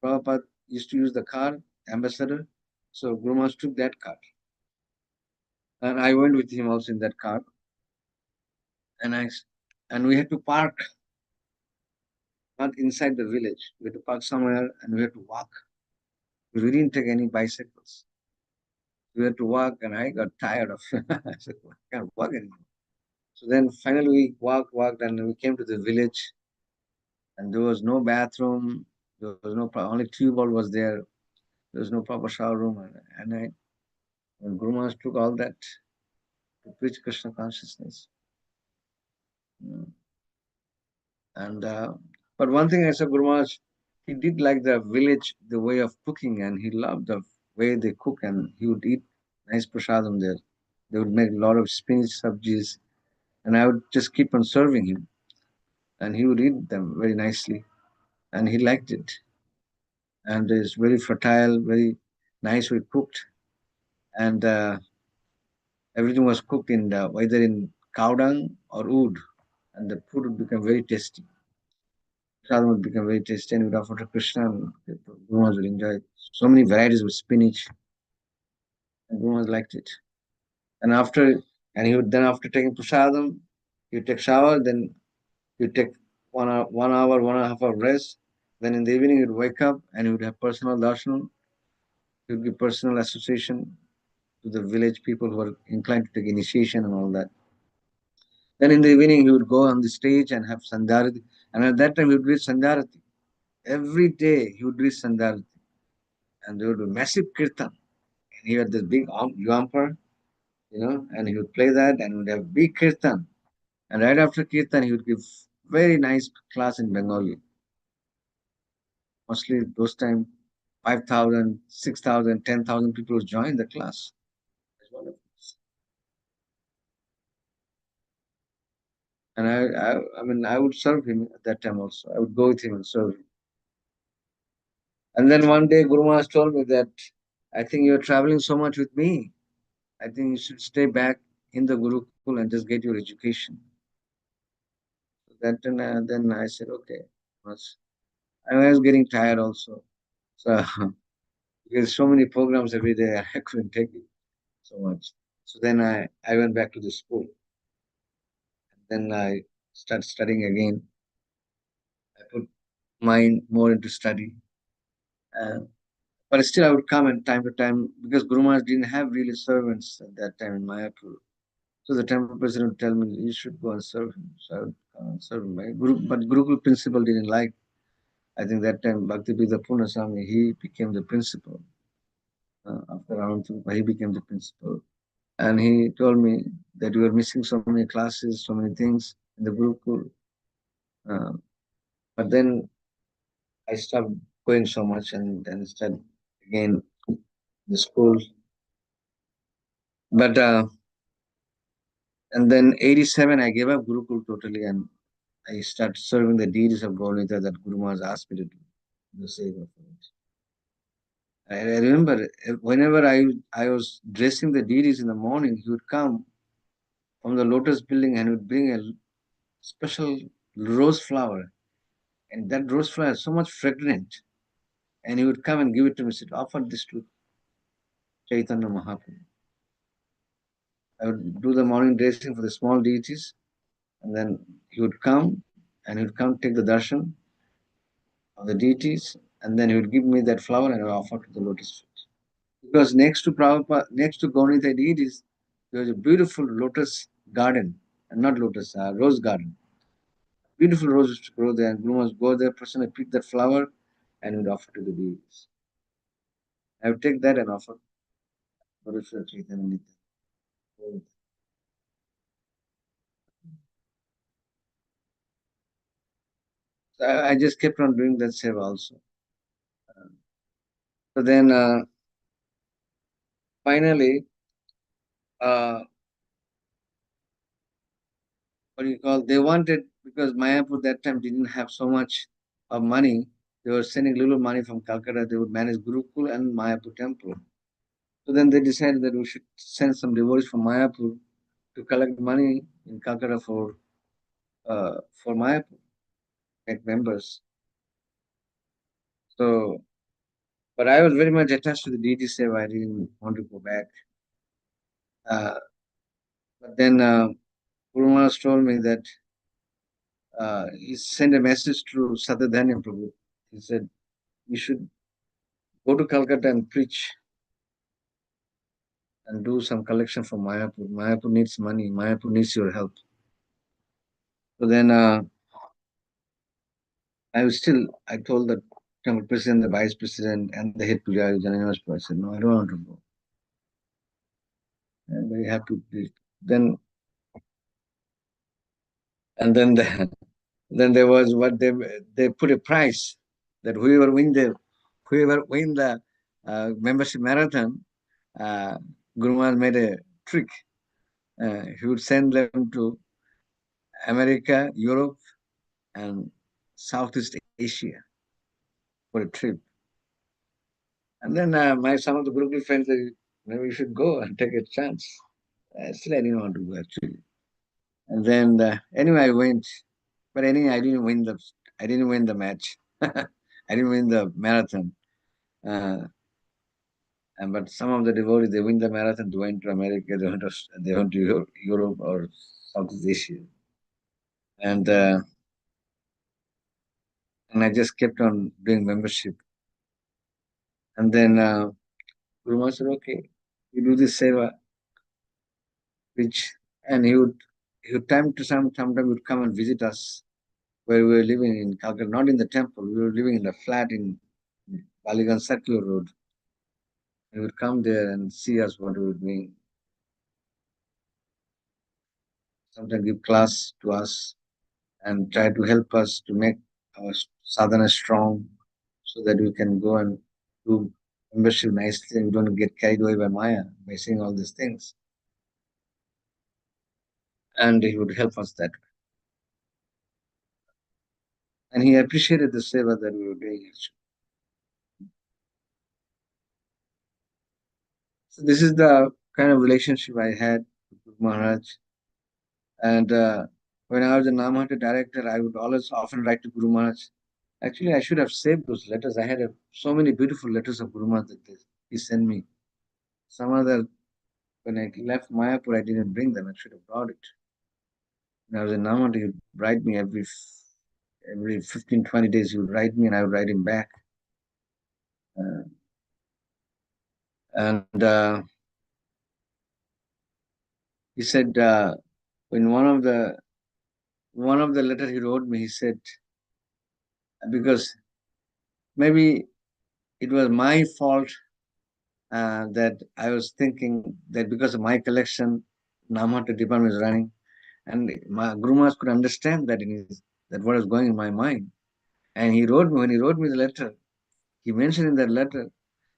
Prabhupada used to use the car, ambassador. So Guru took that car. And I went with him also in that car. And we had to park, not inside the village. We had to park somewhere and we had to walk. We didn't take any bicycles. We had to walk, and I got tired of it. I said, I can't walk anymore. So then finally we walked, and we came to the village, and there was no bathroom. There was only tube ball was there. There was no proper shower room. And Guru Maharaj took all that to preach Krishna consciousness. And but one thing I saw Guru Maharaj, he did like the village, the way of cooking, and he loved the way they cook, and he would eat nice prasadam there. They would make a lot of spinach sabjis, and I would just keep on serving him, and he would eat them very nicely, and he liked it. And it's very fertile, very nicely cooked, and everything was cooked in either in cow dung or wood, and the food would become very tasty. Prasadam would become very tasty, and we'd offer to Krishna, and Guru Maharaj would enjoy it. So many varieties of spinach, and Guru Maharaj liked it. And he would then, after taking prasadam, he would take shower, then he would take 1 hour, 1.5 hour rest, Then in the evening, he would wake up and he would have personal darshan. He would give personal association to the village people who are inclined to take initiation and all that. Then in the evening, he would go on the stage and have Sandharati. And at that time, he would read Sandharati. Every day, he would read Sandharati. And there would be massive kirtan. And he had this big yamper, and he would play that and would have big kirtan. And right after kirtan, he would give very nice class in Bengali. Mostly those time, 5,000, 6,000, 10,000 people would join the class. That's wonderful. And I would serve him at that time also. I would go with him and serve him. And then one day, Guru Maharaj told me that, I think you're traveling so much with me. I think you should stay back in the Gurukul and just get your education. Then I said, okay. I was getting tired also. So, because so many programs every day, I couldn't take it so much. So then I went back to the school. Then I started studying again. I put mind more into study. But still, I would come and time to time, because Guru Maharaj didn't have really servants at that time in Mayapur. So the temple president would tell me, you should go and serve him. So I would come and serve him. But Gurukul principal didn't like. I think that time Bhakti Bida Punaswami, he became the principal. After Anantu, he became the principal. And he told me that you are missing so many classes, so many things in the Gurukul. But then I stopped going so much and then started again the school. But and then 87, I gave up Gurukul totally and I started serving the deities of Gaunita that Guru Maharaj asked me to do. The sake of it. I remember whenever I was dressing the deities in the morning, he would come from the lotus building and would bring a special rose flower. And that rose flower is so much fragrant. And he would come and give it to me. He said, offer this to Chaitanya Mahaprabhu. I would do the morning dressing for the small deities. And then he would come and he would come take the darshan of the deities. And then he would give me that flower and I would offer to the lotus feet. Because next to Prabhupada, next to Gaunita deities, there was a beautiful lotus garden. And not lotus, rose garden. Beautiful roses to grow there. And Guru must go there, personally pick that flower and would offer to the deities. I would take that and offer. So I just kept on doing that seva also. So then finally, they wanted, because Mayapur that time didn't have so much of money, they were sending little money from Calcutta, they would manage Gurukul and Mayapur temple. So then they decided that we should send some devotees from Mayapur to collect money in Calcutta for Mayapur, make members. So, but I was very much attached to the deity seva, I didn't want to go back. But then Guru Maharaj told me that he sent a message to Satadhanya Prabhu. He said, you should go to Calcutta and preach and do some collection for Mayapur. Mayapur needs money. Mayapur needs your help. So then I told the temple president, the vice president, and the head pujari, I said, no, I don't want to go. I'm very happy. Then then there was what they put a price that whoever win the membership marathon, Guru Maharaj made a trick. He would send them to America, Europe, and Southeast Asia for a trip. And then some of the Gurukul friends said, maybe we should go and take a chance. Still, I didn't want to go actually. And then anyway, I went. But anyway, I didn't win the match. I didn't win the marathon. But some of the devotees, they win the marathon, they went to America, they went to Europe or Southeast Asia. And And I just kept on doing membership. And then Guru Maharaj said, okay, you do this seva, and he would sometime he would come and visit us where we were living in Calcutta, not in the temple. We were living in a flat in Baligan Circular Road. He would come there and see us what we were doing. Sometimes give class to us and try to help us to make our sadhana strong so that we can go and do membership nicely and we don't get carried away by Maya by saying all these things. And he would help us that way. And he appreciated the seva that we were doing. So this is the kind of relationship I had with Maharaj. And when I was a Namahata director, I would always often write to Guru Maharaj. Actually, I should have saved those letters. I had so many beautiful letters of Guru Maharaj that he sent me. Some other, when I left Mayapur, I didn't bring them. I should have brought it. When I was in Namahata, he would write me every 15, 20 days. He would write me and I would write him back. He said, in one of the letters he wrote me, he said, because maybe it was my fault that I was thinking that because of my collection, Namahata department is running, and my Guru Maharaj could understand that that what was going in my mind. And when he wrote me the letter, he mentioned in that letter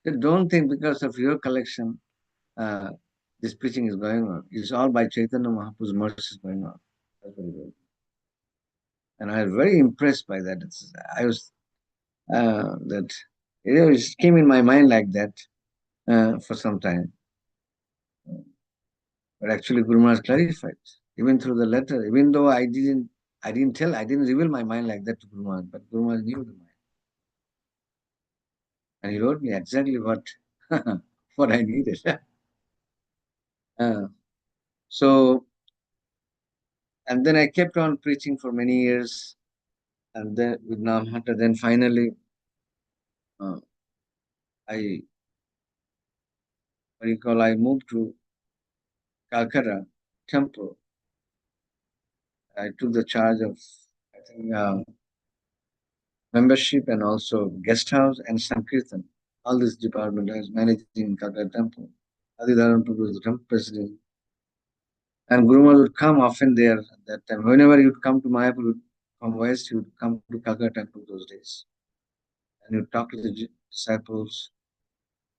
that don't think because of your collection, this preaching is going on. It's all by Chaitanya Mahaprabhu's mercy is going on. That's what he wrote. And I was very impressed by that. I was that it came in my mind like that for some time. But actually, Guru Maharaj clarified, even through the letter, even though I didn't reveal my mind like that to Guru Maharaj, but Guru Maharaj knew the mind. And he wrote me exactly what what I needed. So, and then I kept on preaching for many years, and then with Namhata, then finally, I moved to Calcutta temple. I took the charge of, I think, membership and also guest house and Sankirtan. All this department I was managing Calcutta temple. Adidharan Prabhu was the temple president. And Guru Maharaj would come often there at that time. Whenever he would come to Mayapur from west, he would come to Calcutta temple those days. And he would talk to the disciples.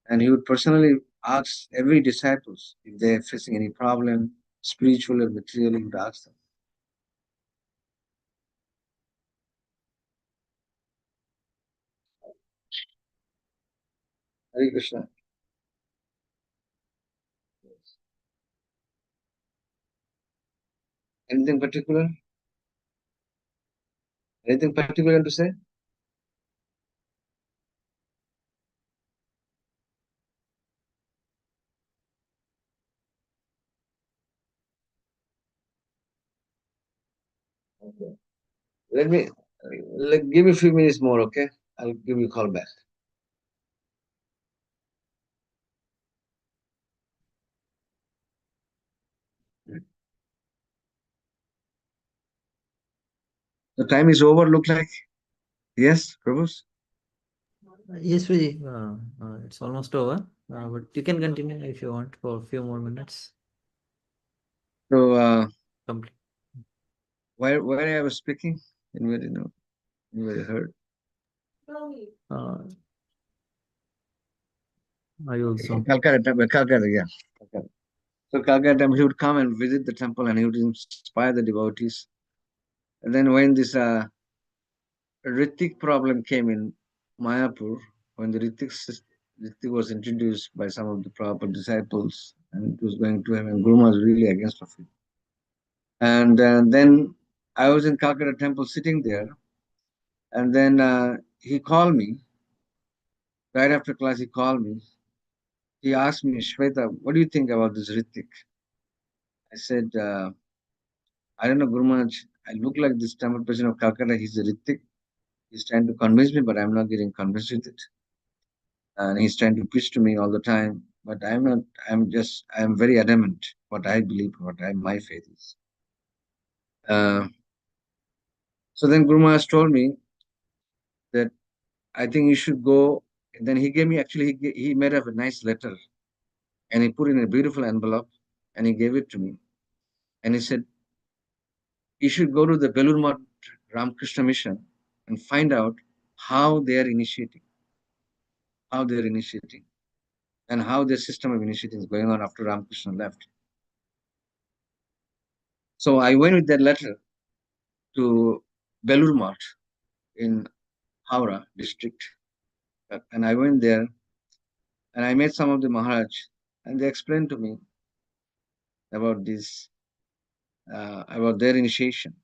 And he would personally ask every disciple if they're facing any problem, spiritual or material, he would ask them. Hare Krishna. Anything particular? Anything particular to say? Okay. Give me a few minutes more, okay? I'll give you a call back. The time is over, look like. Yes, Prabhus? Yes, Vijay. It's almost over, but you can continue if you want for a few more minutes. So, Complete. where I was speaking? Anybody know? Anybody heard? I also. Calcutta, yeah. Calcutta. So Calcutta, he would come and visit the temple and he would inspire the devotees. And then when this Ritik problem came in Mayapur, when the Ritik was introduced by some of the Prabhupada disciples, and it was going to him, and Guru was really against of it. And then I was in Calcutta temple sitting there, and then he called me. Right after class, he called me. He asked me, Shweta, what do you think about this Ritik? I said, I don't know, Guru Maharaj, I look like this temple president of Calcutta, he's a Ritik. He's trying to convince me, but I'm not getting convinced with it. And he's trying to preach to me all the time, but I'm not. I'm very adamant what I believe, my faith is. So then Guru Maharaj told me that I think you should go. And then he gave me, actually, he made up a nice letter and he put in a beautiful envelope and he gave it to me. And he said, you should go to the Belur Math Ramakrishna Mission and find out how they are initiating, and how their system of initiating is going on after Ramakrishna left. So I went with that letter to Belur Math in Howrah district. And I went there and I met some of the Maharaj and they explained to me about this, about their initiation.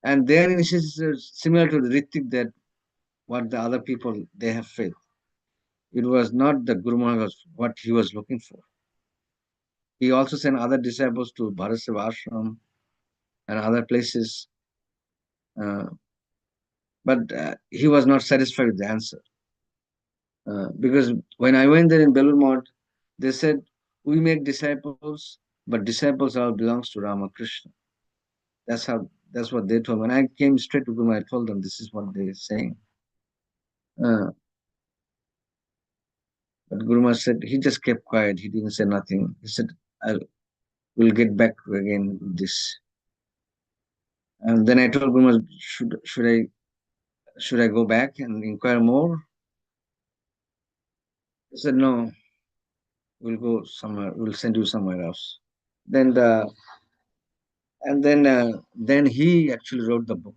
And their initiation is similar to the Ritik, that what the other people, they have faith. It was not the Guru Maharaj what he was looking for. He also sent other disciples to Bharatsev Ashram and other places. But he was not satisfied with the answer. Because when I went there in Belur Math, they said, we make disciples, but disciples all belongs to Ramakrishna. That's what they told me. When I came straight to Guru, I told them this is what they're saying. But Guru Maharaj said, he just kept quiet. He didn't say nothing. He said, we'll get back again with this. And then I told Guru Maharaj, should I go back and inquire more? He said, no, we'll go somewhere. We'll send you somewhere else. Then he actually wrote the book,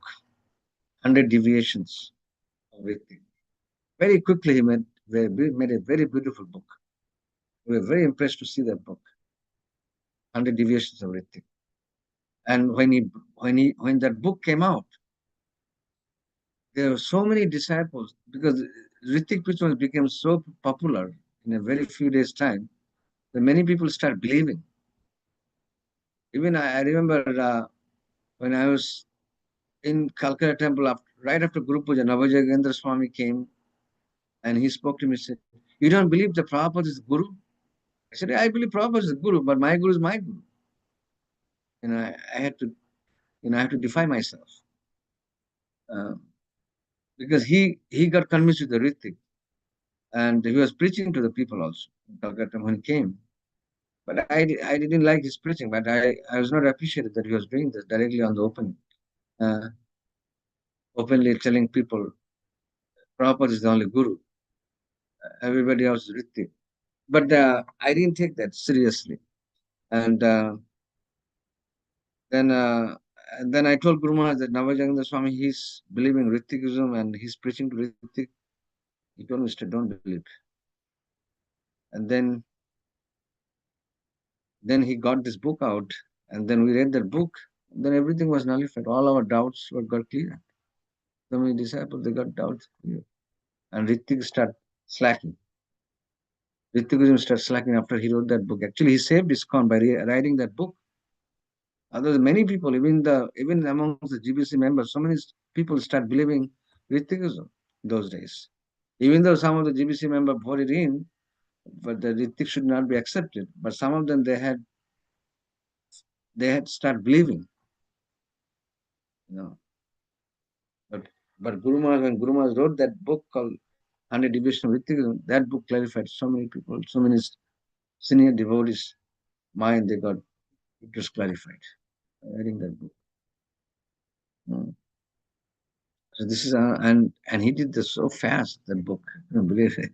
100 Deviations of Ritik. Very quickly, he made a very beautiful book. We were very impressed to see that book, 100 Deviations of Ritik. And when that book came out, there were so many disciples, because Ritik preaching became so popular in a very few days' time that many people start believing. Even I remember when I was in Calcutta temple, right after Guru Puja, Navajagendra Swami came and he spoke to me and said, you don't believe the Prabhupada is Guru? I said, I believe Prabhupada is Guru, but my Guru is my Guru. And I had to defy myself. Because he got convinced with the Ritik. And he was preaching to the people also in Calcutta when he came. But I didn't like his preaching, but I was not appreciated that he was doing this directly on the open, openly telling people Prabhupada is the only Guru. Everybody else is Ritik. But I didn't take that seriously. And then I told Guru Maharaj that Navajagendra Swami, he's believing Ritikism and he's preaching to Ritik. He told me, Mr. Don't believe. And then he got this book out, and then we read that book. Then everything was nullified. All our doubts got cleared. So many disciples, they got doubts cleared. And Ritik started slacking. Ritikism started slacking after he wrote that book. Actually, he saved Iskcon by writing that book. Others, many people, even amongst the GBC members, so many people start believing Ritikism those days. Even though some of the GBC members voted in, but the Ritik should not be accepted. But some of them, they had started believing, But Guru Maharaj, when Guru Maharaj wrote that book called 100 Deviations of Ritikism, that book clarified so many people, so many senior devotees' mind, it was clarified reading that book. So this is, and he did this so fast, that book. I don't believe it.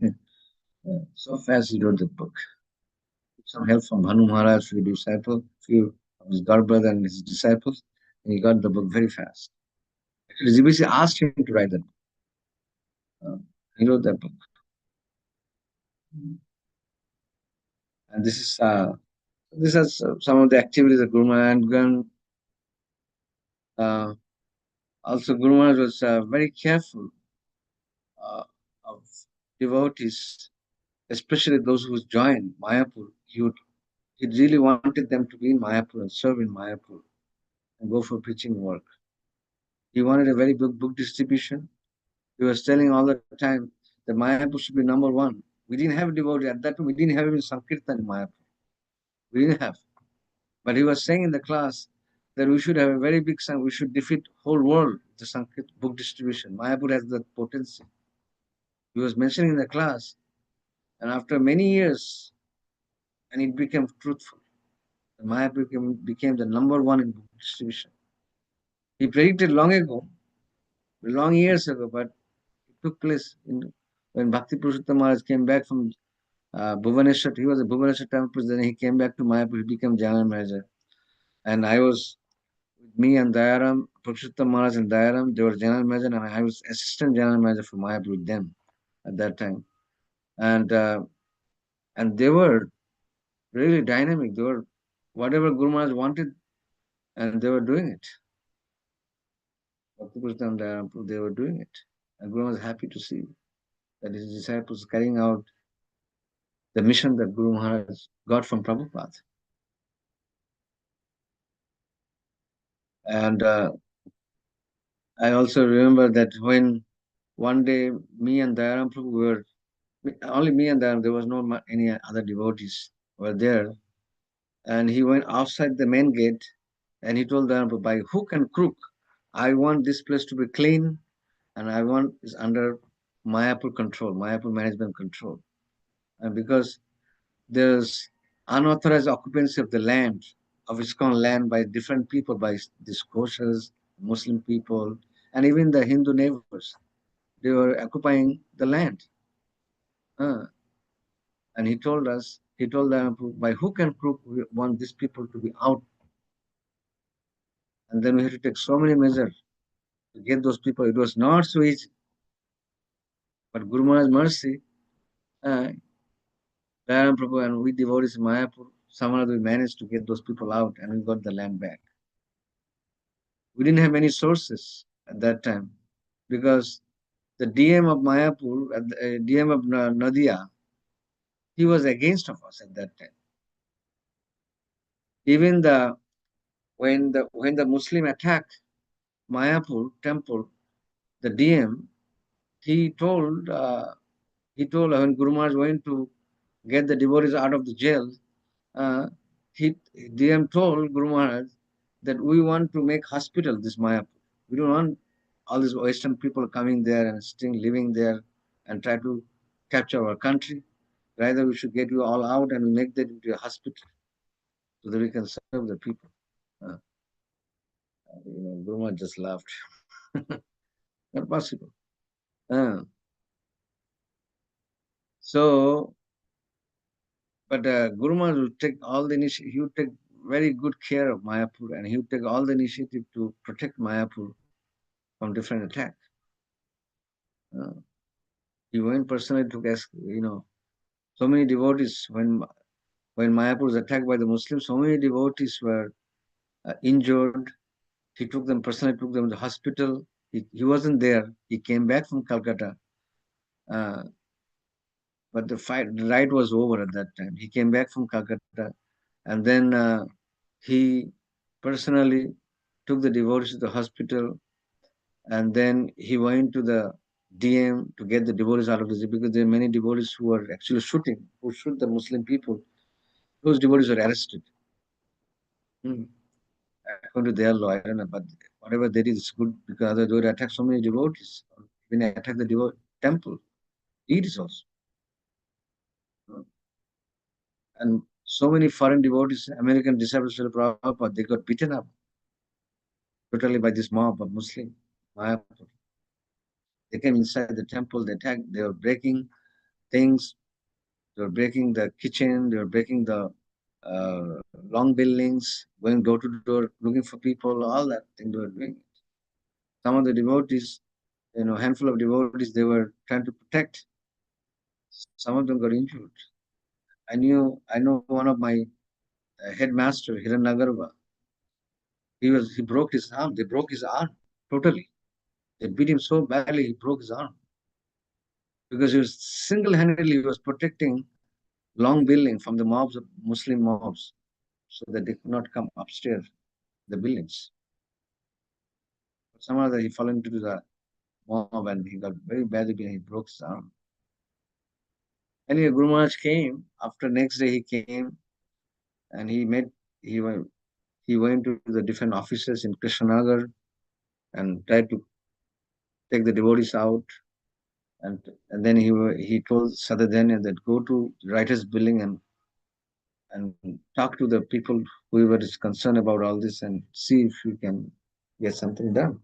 So fast he wrote the book. Some help from Bhanu Maharaj, few of his godbrother and his disciples, and he got the book very fast. Actually, GBC asked him to write that book. He wrote that book. And this is some of the activities of Guru Maharaj. Also, Guru Maharaj was very careful of devotees, especially those who joined Mayapur. He really wanted them to be in Mayapur and serve in Mayapur and go for preaching work. He wanted a very good book distribution. He was telling all the time that Mayapur should be number one. We didn't have devotee at that time. We didn't have even Sankirtan in Mayapur. We didn't have. But he was saying in the class that we should have a very big Sank. We should defeat whole world the Sanskrit book distribution. Mayapur has that potency. He was mentioning in the class, and after many years, and it became truthful. Mayapur became the number one in book distribution. He predicted long ago, long years ago, but it took place when Bhakti Purushottam Maharaj came back from Bhubaneswar. He was a Bhubaneswar temple, then he came back to Mayapur, he became general manager. And I was with me and Dayaram, Purushottam Maharaj and Dayaram, they were general manager, and I was assistant general manager for Mayapur with them at that time. And they were really dynamic. They were whatever Guru Maharaj wanted, and they were doing it. Bhakti Purushottam and Dayaram, they were doing it. And Guru was happy to see that his disciples carrying out the mission that Guru Maharaj got from Prabhupada. And I also remember that when one day me and Dayaram Prabhu were, only me and Dayaram, there was no any other devotees were there. And he went outside the main gate and he told Dayaram Prabhu, by hook and crook, I want this place to be clean and I want is under Mayapur control, Mayapur management control. And because there's unauthorized occupancy of the land, of Iskcon land by different people, by these koshas, Muslim people, and even the Hindu neighbors. They were occupying the land. And he told them, by hook and crook, we want these people to be out. And then we had to take so many measures to get those people. It was not so easy. But Guru Maharaj's mercy, Dayaram Prabhu and we devotees in Mayapur, somehow we managed to get those people out and we got the land back. We didn't have any sources at that time because the DM of Mayapur, DM of Nadia, he was against of us at that time. Even when the Muslim attacked Mayapur temple, the DM, he told when Guru Maharaj went to get the devotees out of the jail, DM told Guru Maharaj that we want to make hospital this Mayapur. We don't want all these Western people coming there and still living there and try to capture our country. Rather, we should get you all out and make that into a hospital so that we can serve the people. Guru Maharaj just laughed. Not possible. But Guru Maharaj will take all the initiative. He would take very good care of Mayapur, and he would take all the initiative to protect Mayapur from different attack. He went personally to ask, so many devotees when Mayapur was attacked by the Muslims, so many devotees were injured. He took them personally, took them to the hospital. He wasn't there. He came back from Calcutta. But the riot was over at that time. He came back from Calcutta, and then he personally took the devotees to the hospital, and then he went to the DM to get the devotees out of the jail because there are many devotees who were actually who shoot the Muslim people. Those devotees were arrested. According to their law, I don't know, but whatever they did is good because otherwise they would attack so many devotees, even attack the temple. It is also. And so many foreign devotees, American disciples of Prabhupada, they got beaten up totally by this mob of Muslim. They came inside the temple, they attacked, they were breaking things, they were breaking the kitchen, they were breaking the long buildings, going door to door, looking for people, all that thing they were doing. Some of the devotees, handful of devotees, they were trying to protect. Some of them got injured. I know one of my headmaster, Hiran Nagarva, he broke his arm. They broke his arm totally. They beat him so badly, he broke his arm. Because he was single-handedly protecting long building from the mobs of Muslim mobs, so that they could not come upstairs, the buildings. But somehow he fell into the mob and he got very badly beaten. He broke his arm. Anyway, Guru Maharaj came. After next day he came and he went to the different offices in Krishnanagar and tried to take the devotees out. And then he told Sadhajanya that go to writer's building and talk to the people, whoever is concerned about all this, and see if you can get something done.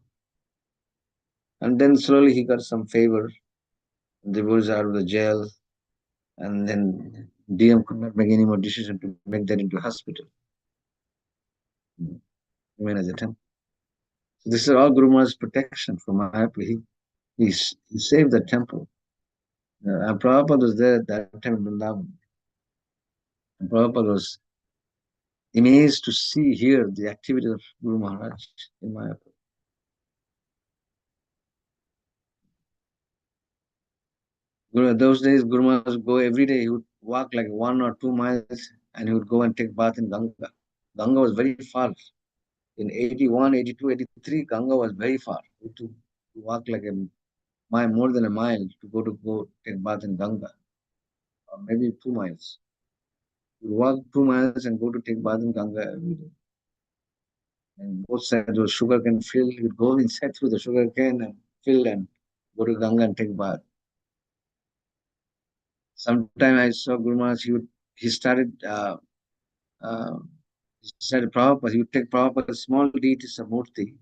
And then slowly he got some favor. The devotees out of the jail, and then DM could not make any more decision to make that into hospital. Remain as a temple. So this is all Guru Maharaj's protection from Mayapur. He saved the temple. And Prabhupada was there at that time in Vrindavan. And Prabhupada was amazed to see here the activity of Guru Maharaj in Mayapur. Those days, Guru Maharaj would go every day. He would walk like 1 or 2 miles and he would go and take bath in Ganga. Ganga was very far. In 81, 82, 83, Ganga was very far. He had to walk like more than a mile to go take bath in Ganga, or maybe 2 miles. He would walk 2 miles and go to take bath in Ganga every day. And both sides was sugar cane field. He would go inside through the sugar cane and fill and go to Ganga and take bath. Sometime I saw Guru Maharaj, he started Prabhupada. He would take Prabhupada's small deities of Murti, and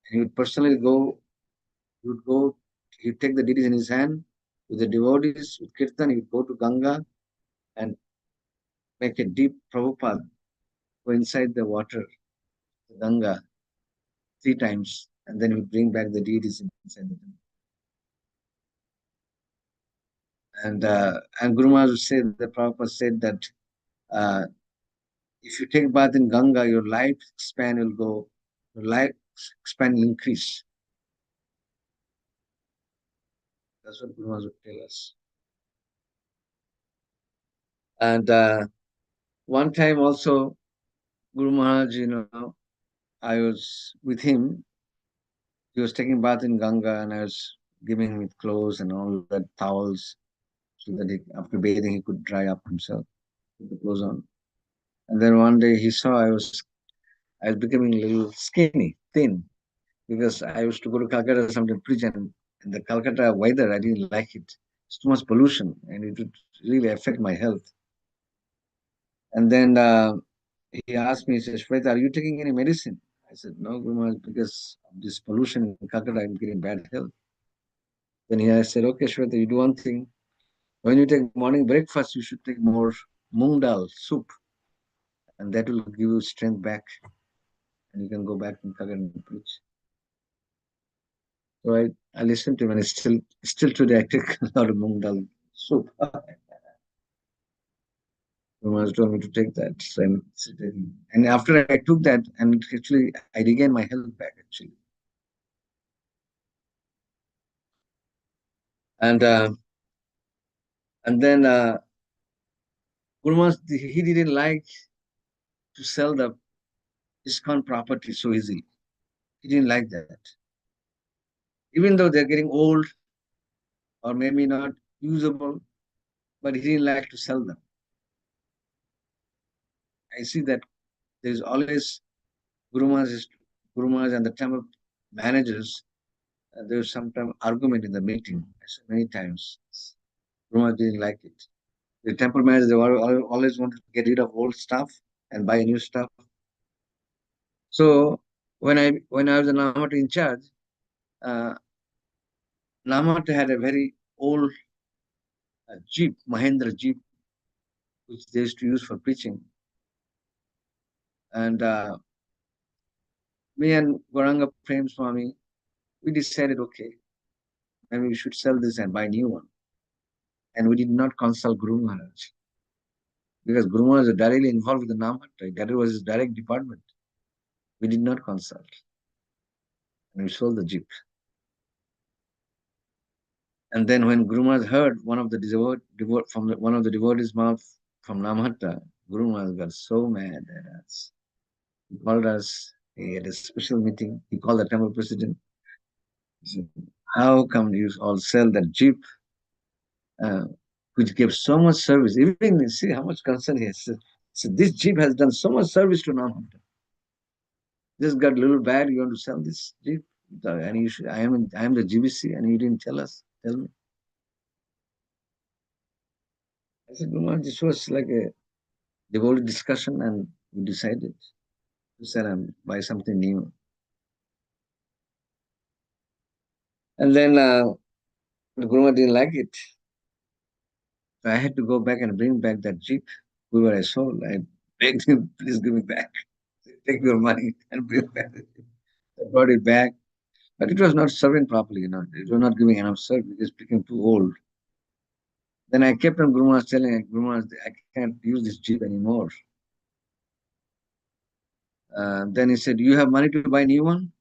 he would personally go. He'd take the deities in his hand with the devotees, with Kirtan. He would go to Ganga and make a deep Prabhupada go inside the water, the Ganga, 3 times, and then he would bring back the deities inside the temple. And Guru Maharaj said, the Prabhupada said that if you take bath in Ganga, your lifespan will increase. That's what Guru Maharaj would tell us. And one time also, Guru Maharaj, I was with him. He was taking bath in Ganga, and I was giving him clothes and all that, towels, so that after bathing he could dry up himself, put the clothes on. And then one day he saw I was becoming a little skinny, thin, because I used to go to Calcutta sometimes preach, and in the Calcutta weather I didn't like it. It's too much pollution, and it would really affect my health. And then he asked me, he said, Sveta, are you taking any medicine? I said, no, Guru Maharaj, because of this pollution in Calcutta, I'm getting bad health. Then I said, okay, Sveta, you do one thing. When you take morning breakfast, you should take more moong dal soup, and that will give you strength back, and you can go back in Calcutta and preach. So I listened to him, and still today I take a lot of moong dal soup. Maharaj told me to take that. So and after I took that, and actually I regained my health back actually. And then Guru Maharaj, he didn't like to sell the Iskcon property so easily. He didn't like that. Even though they're getting old or maybe not usable, but he didn't like to sell them. I see that there's always Guru Maharaj and the temple managers, there's sometimes argument in the meeting. I said many times. Guru Maharaj didn't like it. The temple manager, they always wanted to get rid of old stuff and buy new stuff. So when I was the Namata in charge, Namata had a very old jeep, Mahindra jeep, which they used to use for preaching. And me and Gauranga Prem Swami, we decided, okay, maybe we should sell this and buy a new one. And we did not consult Guru Maharaj, because Guru Maharaj was directly involved with the Namata. That was his direct department. We did not consult. And we sold the jeep. And then when Guru Maharaj heard one of the devotees' mouth from Namata, Guru Maharaj got so mad at us. He called us. He had a special meeting. He called the temple president. He said, how come you all sell that jeep, which gives so much service? Even see how much concern he has. So this jeep has done so much service to Namhanta. Just got a little bad. You want to sell this jeep? And you should, I am the GBC, and you didn't tell us. Tell me. I said, Guru, this was like a devoted discussion, and we decided to sell and buy something new. And then the Guru didn't like it. So I had to go back and bring back that jeep whoever I sold. I begged him, please give me back. Take your money and bring it back. I brought it back. But it was not serving properly, It was not giving enough service. It was becoming too old. Then I kept on Guru Maharaj telling Guru Maharaj, I can't use this jeep anymore. Then he said, you have money to buy a new one?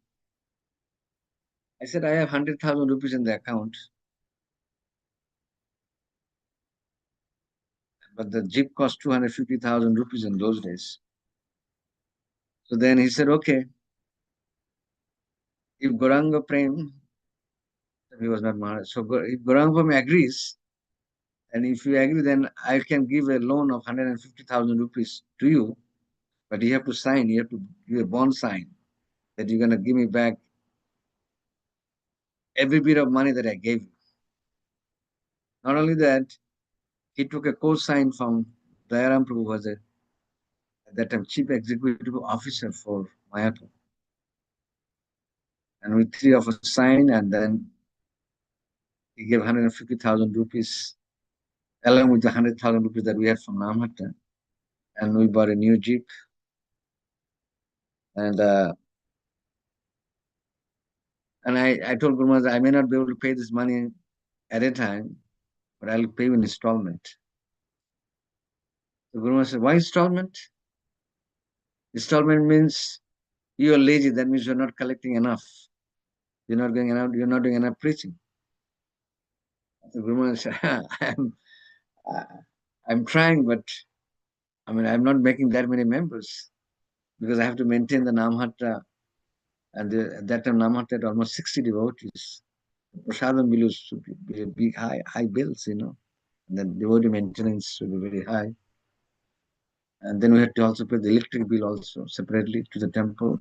I said, I have 100,000 rupees in the account. But the jeep cost 250,000 rupees in those days. So then he said, okay, if Gauranga Prem, he was not Maharaj, so if Gauranga Prem agrees, and if you agree, then I can give a loan of 150,000 rupees to you, but you have to sign, you have to give a bond sign that you're going to give me back every bit of money that I gave you. Not only that, he took a co-sign from Dayaram Prabhu, who was at that time chief executive officer for Mayapur. And we three of us signed, and then he gave 150,000 rupees along with the 100,000 rupees that we had from Namhatta. And we bought a new jeep. And I told Guru Maharaj, I may not be able to pay this money at a time, but I'll pay you in installment. So Guru Maharaj said, why installment? Installment means you are lazy. That means you're not collecting enough. You're not doing enough preaching. So Guru Maharaj said, I'm trying, but I'm not making that many members because I have to maintain the Namhatta. And at that time, Namhatta had almost 60 devotees. Prasadam bill should be big, high bills, And then devotee maintenance should be very high. And then we had to also pay the electric bill also separately to the temple.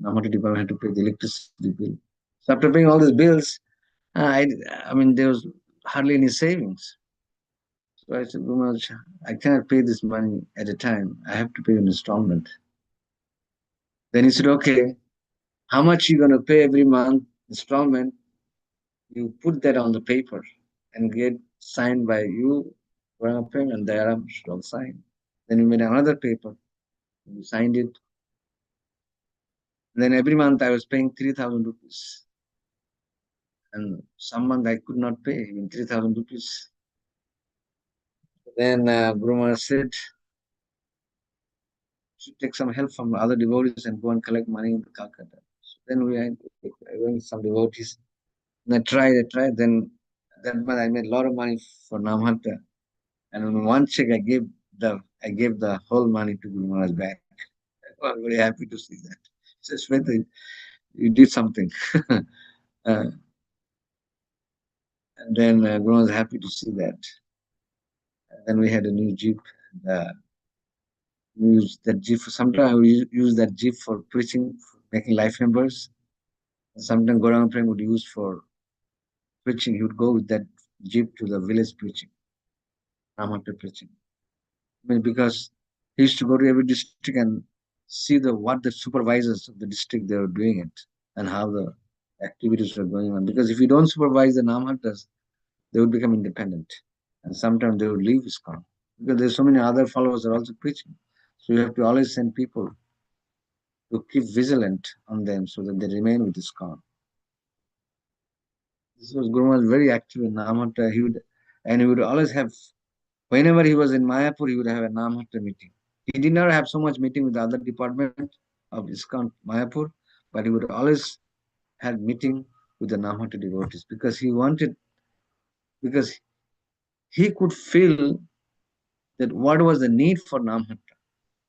Namhatta department had to pay the electricity bill. So after paying all these bills, there was hardly any savings. So I said, Guru Maharaj, I cannot pay this money at a time. I have to pay an installment. Then he said, okay, how much you going to pay every month installment? You put that on the paper and get signed by you, Gauranga, and Dayaram should all sign. Then we made another paper. We signed it. Then every month I was paying 3,000 rupees. And some month I could not pay even 3,000 rupees. Then Guru Maharaj said, should take some help from other devotees and go and collect money in Calcutta. So then I went with some devotees. And I tried. Then that month I made a lot of money for Namhatta. And on one check I gave the whole money to Guru Maharaj back. I was very happy to see that. He said, Sveta, you did something. And then Guru Maharaj was happy to see that. And then we had a new jeep. And, we used that jeep for sometimes I would use that jeep for preaching, for making life members. Sometimes Gauranga Prem would use for preaching. He would go with that jeep to the village preaching, Ramhatta preaching. Because he used to go to every district and see what the supervisors of the district they were doing it and how the activities were going on. Because if you don't supervise the Namhattas, they would become independent. And sometimes they would leave Iskcon. Because there's so many other followers are also preaching. So you have to always send people to keep vigilant on them so that they remain with Iskcon. This was Guru Maharaj very active in Namhatta. He would always have, whenever he was in Mayapur, he would have a Namhatta meeting. He did not have so much meeting with the other department of Iskcon Mayapur, but he would always have meeting with the Namhatta devotees because he could feel that what was the need for Namhatta.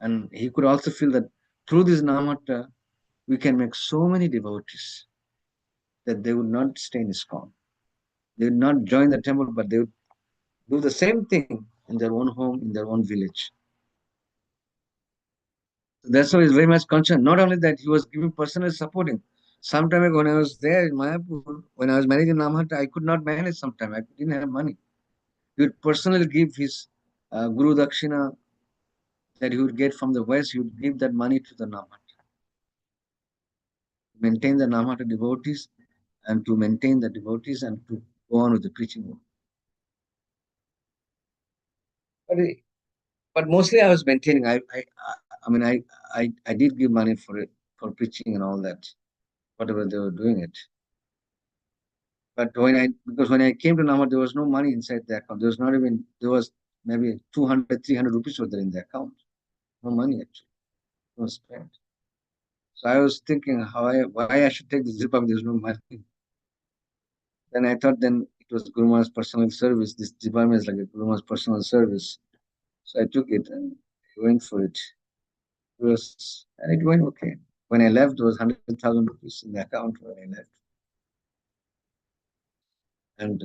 And he could also feel that through this Namhatta, we can make so many devotees. that they would not stay in Iskcon. They would not join the temple, but they would do the same thing in their own home, in their own village. So that's why he's very much concerned. Not only that, he was giving personal supporting. Sometime ago, when I was there in Mayapur, when I was managing Namhat, I could not manage sometime. I didn't have money. He would personally give his Guru Dakshina that he would get from the West, he would give that money to the Namhat. Maintain the Namhat devotees and to maintain the devotees and to go on with the preaching. But mostly I was maintaining. I did give money for it, for preaching and all that, whatever they were doing it. But because when I came to Namhat, there was no money inside the account. There was maybe 200, 300 rupees were there in the account. No money actually. No spent. So I was thinking why I should take this Jipam, there's no money. Then I thought then it was Guru Maharaj's personal service. This Jipam is like a Guru Maharaj's personal service. So I took it and I went for it. And it went okay. When I left, there was 100,000 rupees in the account when I left. And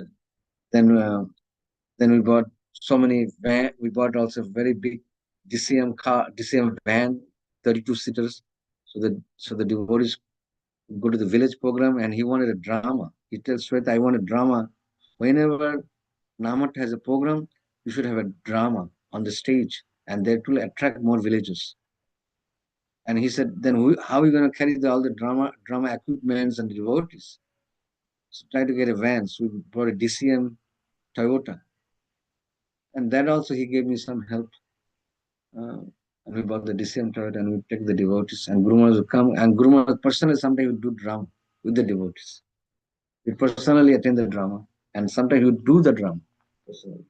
then we bought so many we bought also a very big DCM van, 32 seaters. So the devotees go to the village program, and he wanted a drama. He tells Sweta, I want a drama. Whenever Namat has a program, you should have a drama on the stage, and that will attract more villagers. And he said, then how are we going to carry all the drama equipments and the devotees? So try to get a van. So we bought a DCM Toyota. And that also he gave me some help. And we bought the DCM Toyota and we take the devotees. And Guru Maharaj would come. And Guru Maharaj personally sometimes would do drama with the devotees. He personally attend the drama. And sometimes he would do the drama personally.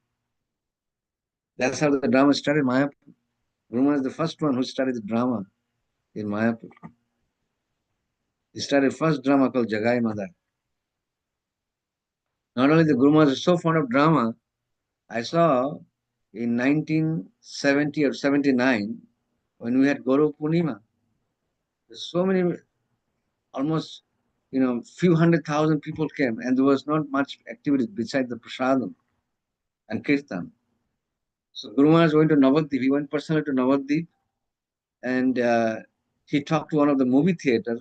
That's how the drama started in Mayapur. Guru Maharaj is the first one who started the drama in Mayapur. He started first drama called Jagai Madar. Not only the Guru Maharaj is so fond of drama, I saw in 1970 or 79, when we had Gaurav Purnima, there's so many, almost, few 100,000 people came, and there was not much activity besides the prasadam and kirtan. So Guru Maharaj went to Navadvip. He went personally to Navadvip, and he talked to one of the movie theater,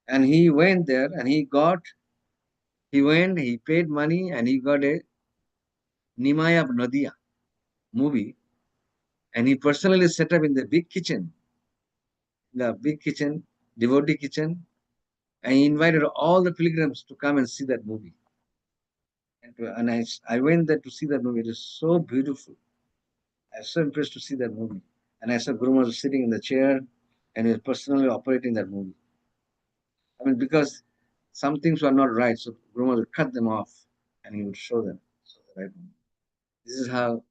and he went there, and he paid money, and he got a Nimaya Nadia movie, and he personally set up in the big kitchen, devotee kitchen, and he invited all the pilgrims to come and see that movie. And I went there to see that movie. It is so beautiful. I was so impressed to see that movie. And I saw Guru Maharaj sitting in the chair, and he was personally operating that movie. Because some things were not right, so Guru Maharaj would cut them off, and he would show them. This is how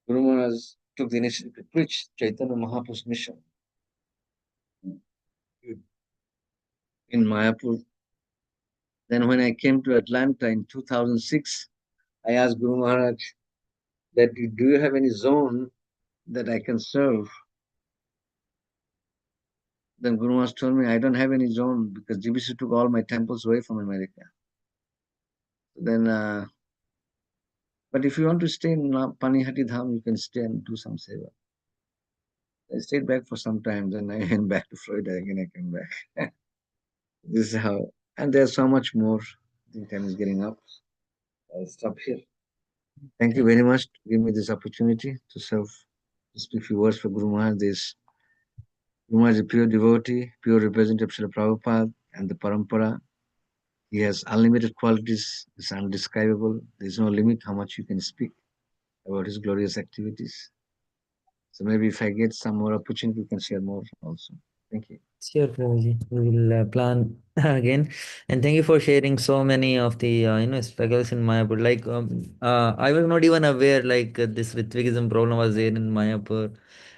Guru Maharaj took the initiative to preach Chaitanya Mahaprabhu's mission in Mayapur. Then when I came to Atlanta in 2006, I asked Guru Maharaj that, do you have any zone that I can serve? Then Guru Maharaj told me, I don't have any zone because GBC took all my temples away from America. Then, but if you want to stay in Panihati Dham, you can stay and do some seva. I stayed back for some time, then I went back to Florida again, I came back. This is how, and there's so much more. The time is getting up. I'll stop here. Thank you very much to give me this opportunity to speak a few words for Guru Maharaj. Guru Maharaj is a pure devotee, pure representative of Srila Prabhupada and the Parampara. He has unlimited qualities, it's undescribable. There's no limit how much you can speak about his glorious activities. So maybe if I get some more opportunity, we can share more also. Thank you. Sure, Prabhuji. We will plan again. And thank you for sharing so many of the struggles in Mayapur. Like I was not even aware this Ritvikism problem was there in Mayapur.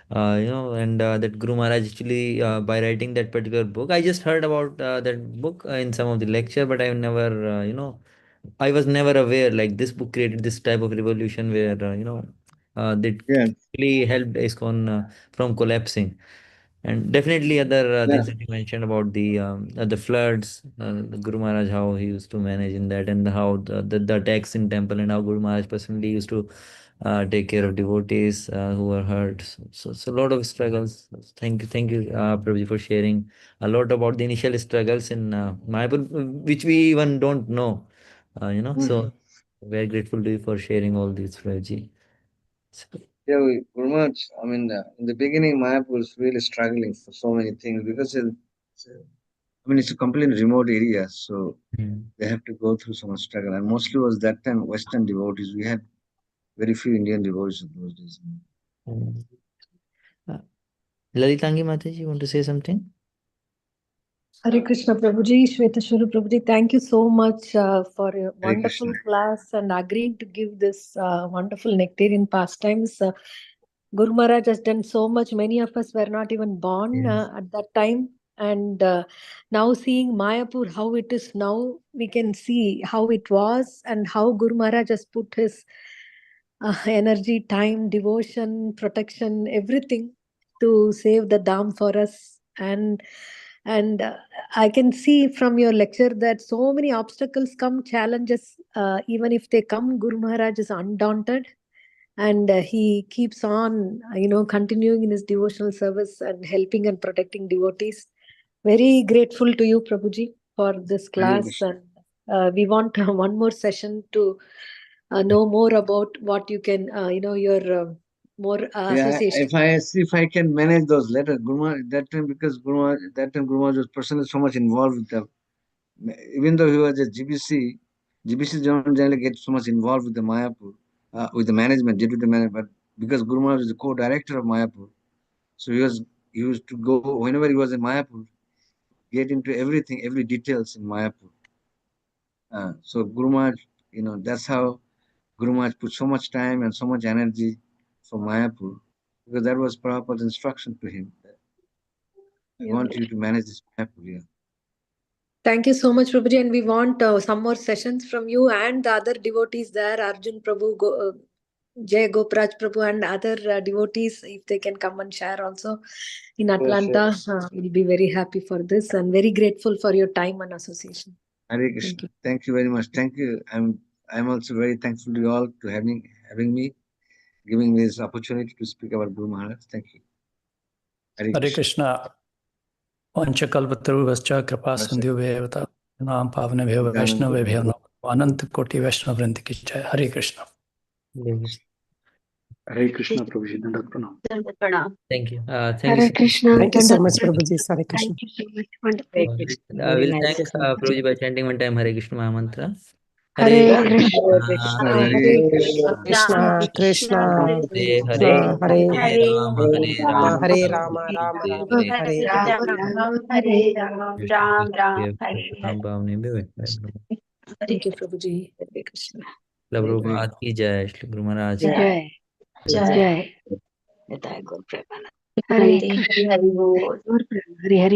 And that Guru Maharaj actually by writing that particular book, I just heard about that book in some of the lecture, but I've never I was never aware like this book created this type of revolution where that Yeah. really helped ISKCON from collapsing. And definitely other Yeah. things that you mentioned about the floods, the Guru Maharaj, how he used to manage in that, and how the attacks in temple, and how Guru Maharaj personally used to take care of devotees who were hurt. So a lot of struggles. Thank you, Prabhuji, for sharing a lot about the initial struggles in Mayapur, which we even don't know. So very grateful to you for sharing all these, Prabhuji. So, Yeah, Guru Maharaj, I mean, in the beginning, Mayapur was really struggling for so many things because it's a completely remote area, so they have to go through so much struggle. And mostly was that time Western devotees. We had very few Indian devotees in those days. Lalitangi Mataji, you want to say something? Hare Krishna Prabhuji, Sveta Swarup Prabhuji, thank you so much for a wonderful Krishna. class and agreeing to give this wonderful nectarian pastimes. Guru Maharaj has done so much. Many of us were not even born at that time. And now seeing Mayapur, how it is now, we can see how it was and how Guru Maharaj has put his energy, time, devotion, protection, everything to save the Dham for us. And I can see from your lecture that so many obstacles come, challenges, even if they come, Guru Maharaj is undaunted. And he keeps on, continuing in his devotional service and helping and protecting devotees. Very grateful to you, Prabhuji, for this class. And we want one more session to know more about what you can, your more association. If I can manage those letters, Guru Maharaj, that time Guru Maharaj was personally so much involved with them. Even though he was a GBC don't generally get so much involved with the Mayapur, with the management, deputy management. But because Guru Maharaj is the co-director of Mayapur, so he used to go whenever he was in Mayapur, get into everything, every details in Mayapur. So Guru Maharaj, that's how Guru Maharaj put so much time and so much energy for Mayapur, because that was Prabhupada's instruction to him. I want you to manage this Mayapur. Yeah. Thank you so much, Prabhuji. And we want some more sessions from you and the other devotees there, Arjun Prabhu, Jay Gopraj Prabhu, and other devotees, if they can come and share also in Atlanta. We'll be very happy for this and very grateful for your time and association. Hare Krishna. Thank you very much. Thank you. I'm also very thankful to you all to having me, giving me this opportunity to speak about Guru Maharaj. Thank you. Hare Krishna. Panchakalpatarubhascha kripa sindhubhyo naam pavnebhyo vaishnavebhyo namo ananta koti vaishnava vrinda ki jai. Hare Krishna. Hare Krishna Prabhuji, Dandavat Pranam. Thank you. Hare Thank you. Krishna. Thank you so much, Prabhuji. Hare Thank Krishna. you so much. Wonderful. We'll thank Prabhuji by chanting one time Hare Krishna Mahamantra. Hare Krishna. Krishna, Krishna, Hare Hare, Hare Rama, Hare Rama, Rama Rama, Hare Thank you, Prabhuji. Hare Krishna. Prabhupada ki jai, Shri Guru Maharaj. Jai. Jai. Jai. Hare Hare. Hare Hare.